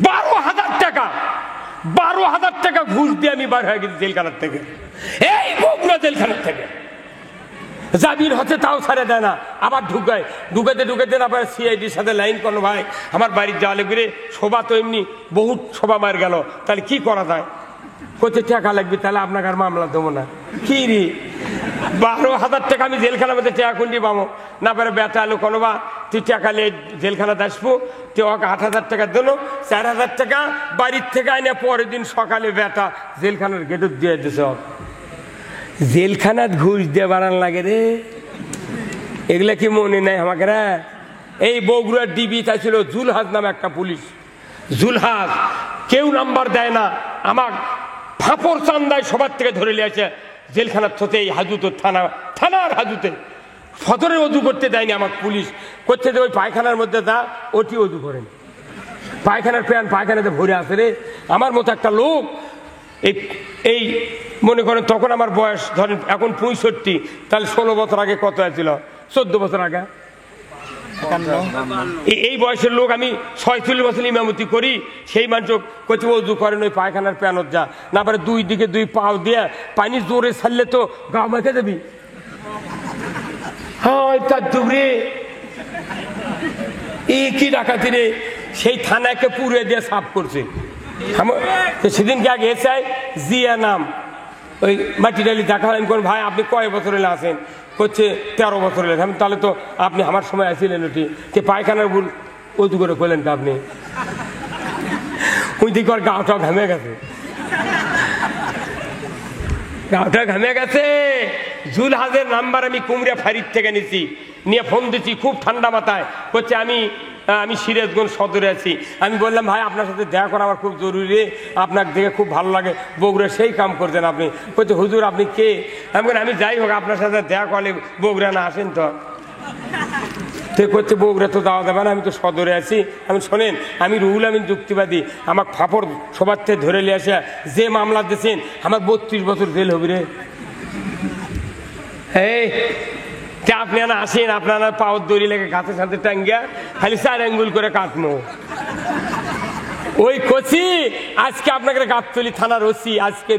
Speaker 1: 12,000 টাকা 12,000 টাকা ঘুষ দিয়ে আমি বার হয়ে গেছি জেলখানার থেকে, এই বগুড়া জেলখানার থেকে। জামিন হচ্ছে তাও ছাড়ে দেয় না, আবার ঢুকাতে না পারে সিআইডির সাথে লাইন করলো। ভাই আমার বাড়ির যাওয়া লাগবে রে, শোভা তো এমনি বহুত শোভা মার গেল, তাহলে কি করা যায়? কোথায় টাকা লাগবে, তাহলে আপনাকে আর মামলা দেবো না। কি রে 12,000 টাকা আমি জেলখানার মধ্যে টাকা কুন্ডি পাবো না পারে। বেটা আলো কোনো বা তুই টাকা নিয়ে জেলখানাতে আসবো, তুই ওকে 8,000 টাকা দিল, 4,000 টাকা বাড়ির থেকে আইনে পরের দিন সকালে বেটা জেলখানার গেটত দিয়ে দিস। জেলখানাত ঘুষ দিয়ে বাড়ান লাগে রে, এগুলা কি মনে নাই আমাকে রে? এই বগুড়ার ডিবি তা ছিল জুলহাজ নামে একটা পুলিশ, জুলহাজ কেউ নাম্বার দেয় না। আমার ফাঁপড় চান্দায় সবার থেকে ধরে নিয়েছে জেলখানার থতে, এই হাজুত থানার হাজুতে সদরে অজু করতে দেয়নি আমাকে পুলিশ। করতে দেয় ওই পায়খানার মধ্যে যা, ওটি অজু করেন। পায়খানার প্যান পায়খানাতে ভরে আসে রে। আমার মতো একটা লোক এই মনে করেন তখন আমার বয়স ধরেন এখন 65, তাহলে 16 বছর আগে কত আছিল? 14 বছর আগে এই বয়সের লোক আমি 46 বছর ইমামতি করি। সেই মানুষ কোথাও অজু করেন ওই পায়খানার প্যানত যা, না পারে 2 দিকে 2 পাও দিয়ে পানি জোরে ছাড়লে তো গা মেখে দেবি। হ্যাঁ তার দুবরে কি ডাকাতি রে, সেই থানাকে পুড়ে দিয়ে সাফ করছে। সেদিনকে আগে এসে জিয়া নাম ওই মাটি ডালি দেখা হলেন, কোন ভাই আপনি কয় বছর এলে আসেন? করছে 13 বছর এলে। তাহলে তো আপনি আমার সময় আসছিলেন, ওটি যে পায়খানার ভুল অজু করে করলেন তো আপনি? ওই দিকে আর গাওটা ঘামে গেছে, গাওটা ঘামে গেছে। জুলহাজের নাম্বার আমি কুমড়া ফাঁড়ির থেকে নিছি, নিয়ে ফোন দিচ্ছি খুব ঠান্ডা মাথায়। করছে আমি সিরাজগঞ্জ সদরে আছি। আমি বললাম ভাই আপনার সাথে দেখা করা আমার খুব জরুরি, আপনাকে দেখে খুব ভালো লাগে, বগুড়া সেই কাম করছেন আপনি। বলছে হুজুর আপনি কে? আমি বলি আমি যাই হোক আপনার সাথে দেখা করলে বগুড়া না আসেন তো? করছে বগুড়া তো যাওয়া যাবে না, আমি তো সদরে আছি। আমি শোনেন, আমি রুহুল আমিন যুক্তিবাদী, আমার ফাপড় সবার থেকে ধরে নিয়ে আসে যে মামলা দিয়েছেন আমার 32 বছর জেল হবে রে। এই আপনি না আসেন, আপনার পাওয়ার দড়ি লেগে গাছের সাথে টাঙ্গিয়া খালি 4 আঙ্গুল করে কাটনো। ওই কচি আজকে আপনাকে গাবতলি থানার ওসি আজকে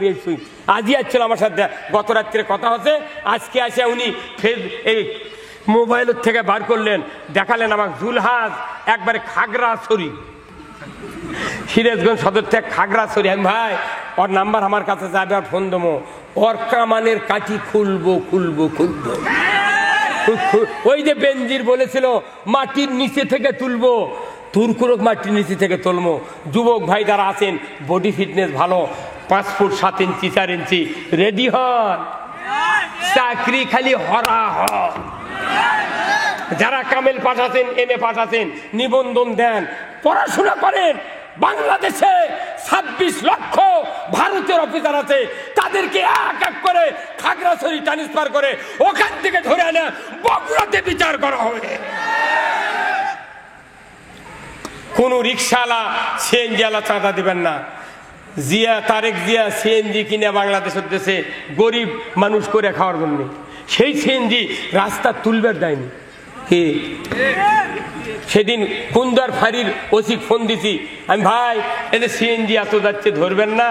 Speaker 1: আজই আসছিল আমার সাথে, গত রাত্রে কথা হচ্ছে। আজকে আসে উনি এই মোবাইলের থেকে বার করলেন, দেখালেন আমার জুলহাজ একবারে খাগড়াছড়ি, সিরাজগঞ্জ সদর থেকে খাগড়াছড়ি। আমি ভাই ওর নাম্বার আমার কাছে যাবে, আর ফোন দেবো, ওর কামানের কাঠি খুলবো। ওই যে বেনজির বলেছিল মাটির নিচে থেকে তুলবো, তুরকুরক মাটির নিচে থেকে তুলবো। যুবক ভাই যারা আছেন বডি ফিটনেস ভালো, 5 ফুট 7 ইঞ্চি 4 ইঞ্চি, রেডি হন, চাকরি খালি হরা হন। যারা কামেল পাস আছেন, MA পাস আছেন, নিবন্ধন দেন, পড়াশোনা করেন। বাংলাদেশে 26 লক্ষ ভারতের অফিসার আছে, তাদেরকে এক এক করে খাগড়াছড়ি ট্রান্সফার করে ওখান থেকে ধরে এনে বগুড়াতে বিচার করা হবে। কোন রিক্সাওয়ালা সিএনজিওয়ালা চাঁদা দিবেন না। তারেক জিয়া সিএনজি কিনে বাংলাদেশের দেশে গরিব মানুষ করে খাওয়ার জন্য, সেই সিএনজি রাস্তা তুলবার দেয়নি। কি সেদিন কুন্দার ফাঁড়ির ওসি ফোন দিছি, আমি ভাই এদের সিএনজি এত যাচ্ছে ধরবেন না?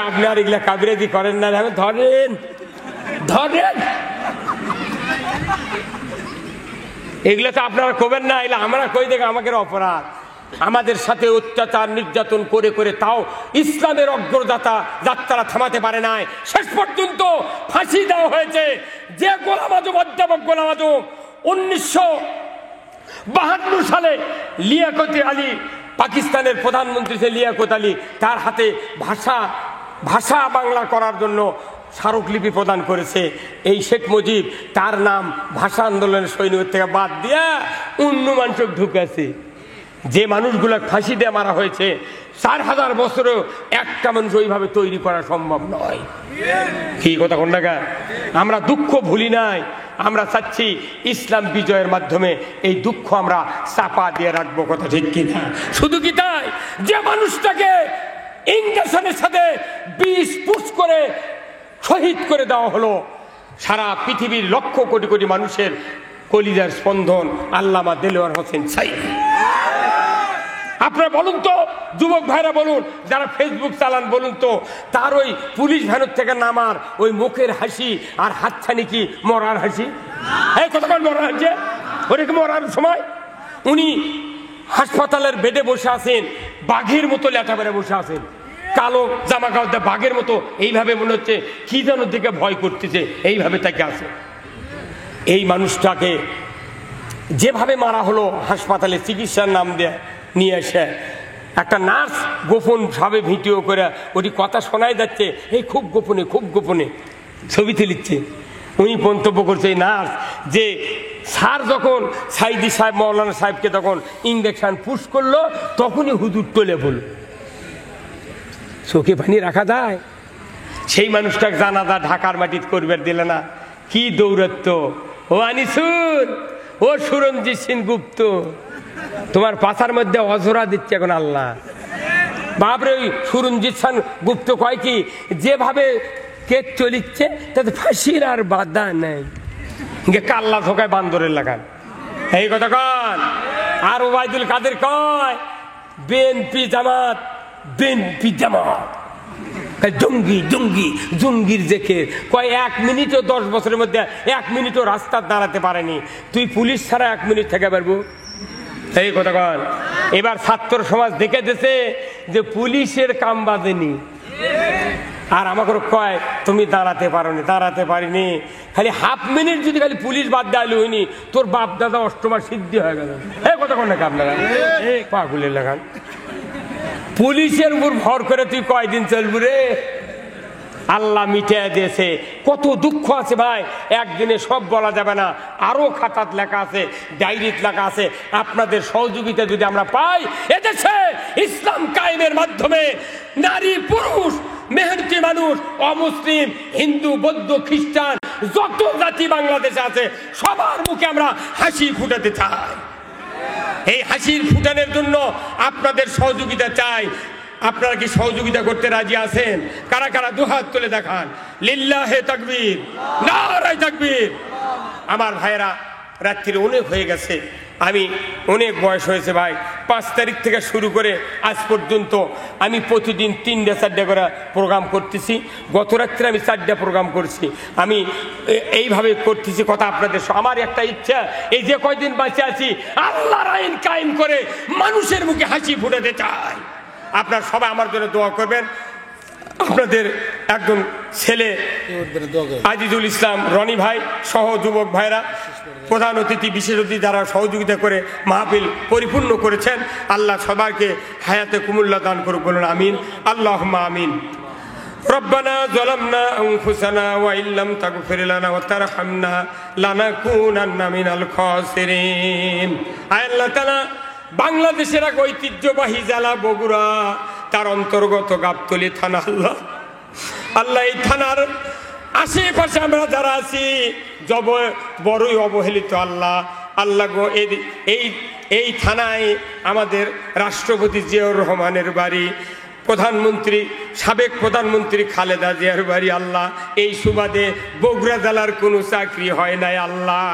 Speaker 1: আপনি আর এগুলা কাবিরাজি করেন না? ধরেন এগুলো তো আপনারা করবেন না, এগুলো আমরা কই দেখে আমাদের অপরাধ। আমাদের সাথে অত্যাচার নির্যাতন করে করে তাও ইসলামের অগ্রযাত্রা যাত্রা থামাতে পারে নাই। শেষ পর্যন্ত ফাঁসি দেওয়া হয়েছে যে গোলাম আজম, অধ্যাপক গোলাম আজম 1952 সালে লিয়াকত আলী, পাকিস্তানের প্রধানমন্ত্রী সে লিয়াকত আলী, তার হাতে ভাষা বাংলা করার জন্য স্মারকলিপি প্রদান করেছে। এই শেখ মুজিব তার নাম ভাষা আন্দোলনের সৈনিক থেকে বাদ দিয়া অন্য মানুষ ঢুকেছে। যে মানুষগুলো ফাঁসি দিয়ে মারা হয়েছে 4000 বছরেও একটা মানুষ ওইভাবে তৈরি করা সম্ভব নয়। কি কথা কোন টাকা? আমরা দুঃখ ভুলি নাই, আমরা চাচ্ছি ইসলাম বিজয়ের মাধ্যমে এই দুঃখ আমরা চাপা দিয়ে রাখবো। কথা ঠিক কিনা? শুধু কি তাই, যে মানুষটাকে ইঞ্জেকশনের সাথে বিষ পুশ করে শহীদ করে দেওয়া হলো, সারা পৃথিবীর লক্ষ কোটি কোটি মানুষের কলিজার স্পন্দন আল্লামা দেলোয়ার হোসেন সাঈদী। আপনারা বলুন তো, যুবক ভাইরা বলুন, যারা ফেসবুক চালান বলুন তো, তার ওই পুলিশ ভ্যানের থেকে নামার ওই মুখের হাসি আর হাতছানি কি মরার হাসি? এই কতক্ষণ মরার হাসি? ওরে কি মরার সময়? উনি হাসপাতালের বেডে বসে আছেন, বাঘের মতো লেটা বেড়ে বসে আছেন, কালো জামা কাপড় বাঘের মতো, এইভাবে মনে হচ্ছে কি যেন দিকে ভয় করতেছে, এইভাবে তাকে আছে। এই মানুষটাকে যেভাবে মারা হলো, হাসপাতালে চিকিৎসার নাম দেয় নিয়ে এসে একটা নার্স গোপন ভাবে ভিডিও করে ওটি কথা শোনাই যাচ্ছে, এই খুব গোপনে খুব গোপনে ছবি তুলিচ্ছে। উনি মন্তব্য করছে এই নার্স যে স্যার যখন সাইদি সাহেব মৌলানা সাহেবকে তখন ইঞ্জেকশন পুশ করলো, তখনই হুজুর টলে বলল। চোখে পানি রাখা যায়? সেই মানুষটাকে জানাজা ঢাকার মাটিত করবে দিলে না, কি দৌরত্ব! ও আনিসুর, ও সুরঞ্জিত সিং গুপ্ত, তোমার পাশার মধ্যে অজরা দিচ্ছে এখন আল্লাহ। বাপরে, ওই সুরঞ্জিত সিং গুপ্ত কয় কি, যেভাবে কেক চলিচ্ছে তাতে ফাঁসির আর বাধা নেই, কাল্লা ধোকায় বান্দরের লাগান। এই কথা কন। আর ওবায়দুল কাদের কয় বিএনপি জামাত, বিএনপি জামাত, জঙ্গি জঙ্গি জঙ্গির জেকে কয় 1 মিনিটও 10 বছরের মধ্যে 1 মিনিটও রাস্তা দাঁড়াতে পারেনি, তুই পুলিশ ছাড়া 1 মিনিট থেকে পারবো? এই কথা কন। এবার ছাত্র সমাজ দেখে দিয়েছে যে পুলিশের কাম বাজেনি, আর আমাকে কয় তুমি দাঁড়াতে পারোনি, দাঁড়াতে পারিনি, খালি হাফ মিনিট যদি খালি পুলিশ বাদ দেওয়া হয়নি, তোর বাপ দাদা অষ্টমা সিদ্ধি হয়ে গেল। এই কথা কন নাকি আপনারা? পাগুলের লাগান। পুলিশের উপর ভর করে তুই কয়দিন চলবি রে? আল্লাহ মিটিয়ে দিয়েছে। কত দুঃখ আছে ভাই, একদিনে সব বলা যাবে না, আরো খাতাত লেখা আছে, ডায়েরিতে লেখা আছে। আপনাদের সহযোগিতা যদি আমরা পাই, এদেশে ইসলাম কায়েমের মাধ্যমে নারী পুরুষ মেহনতি মানুষ, অমুসলিম, হিন্দু, বৌদ্ধ, খ্রিস্টান, যত জাতি বাংলাদেশে আছে সবার মুখে আমরা হাসি ফুটাতে চাই। এই হাসির ফুটানোর জন্য আপনাদের সহযোগিতা চাই। আপনারা কি সহযোগিতা করতে রাজি আছেন? কারা কারা দুহাত তুলে দেখান। লিল্লাহে তাকবীর, নারায়ে তাকবীর। আমার ভাইরা, রাত্রি অনেক হয়ে গেছে, আমি অনেক বয়স হয়েছে ভাই। 5 তারিখ থেকে শুরু করে আজ পর্যন্ত আমি প্রতিদিন 3-4টা করে প্রোগ্রাম করতেছি। গত রাত্রে আমি 4টা প্রোগ্রাম করছি। আমি এইভাবে করতেছি কথা আপনাদের। আমার একটা ইচ্ছা, এই যে কয়দিন বাঁচে আছি, আল্লাহর আইন কায়েম করে মানুষের মুখে হাসি ফুটাতে চাই। আপনারা সবাই আমার জন্য দোয়া করবেন। আপনাদের একজন ছেলে আজিজুল ইসলাম রনি ভাই সহ যুবক ভাইরা, প্রধান অতিথি, বিশেষ অতিথি যারা সহযোগিতা করে মাহফিল পরিপূর্ণ করেছেন, আল্লাহ সবাইকে হায়াতে কুমুল্লা দান করুক, বলুন আমিন। আল্লাহুম্মা আমিন। রব্বানা যালামনা আনফুসানা ওয়া ইল্লাম তাগফির লানা ওয়া তারহামনা লানাকুনান্না মিনাল খাসিরিন। আল্লাহ তাআলা বাংলাদেশের এক ঐতিহ্যবাহী জেলা বগুড়া, তার অন্তর্গত গাবতলী থানা, আল্লাহ এই থানার আশেপাশে আমরা যারা আছি বড়ই অবহেলিত। আল্লাহ গো, এই থানায় আমাদের রাষ্ট্রপতি জিয়াউর রহমানের বাড়ি, প্রধানমন্ত্রী, সাবেক প্রধানমন্ত্রী খালেদা জিয়ার বাড়ি। আল্লাহ এই সুবাদে বগুড়া জেলার কোনো চাকরি হয় নাই। আল্লাহ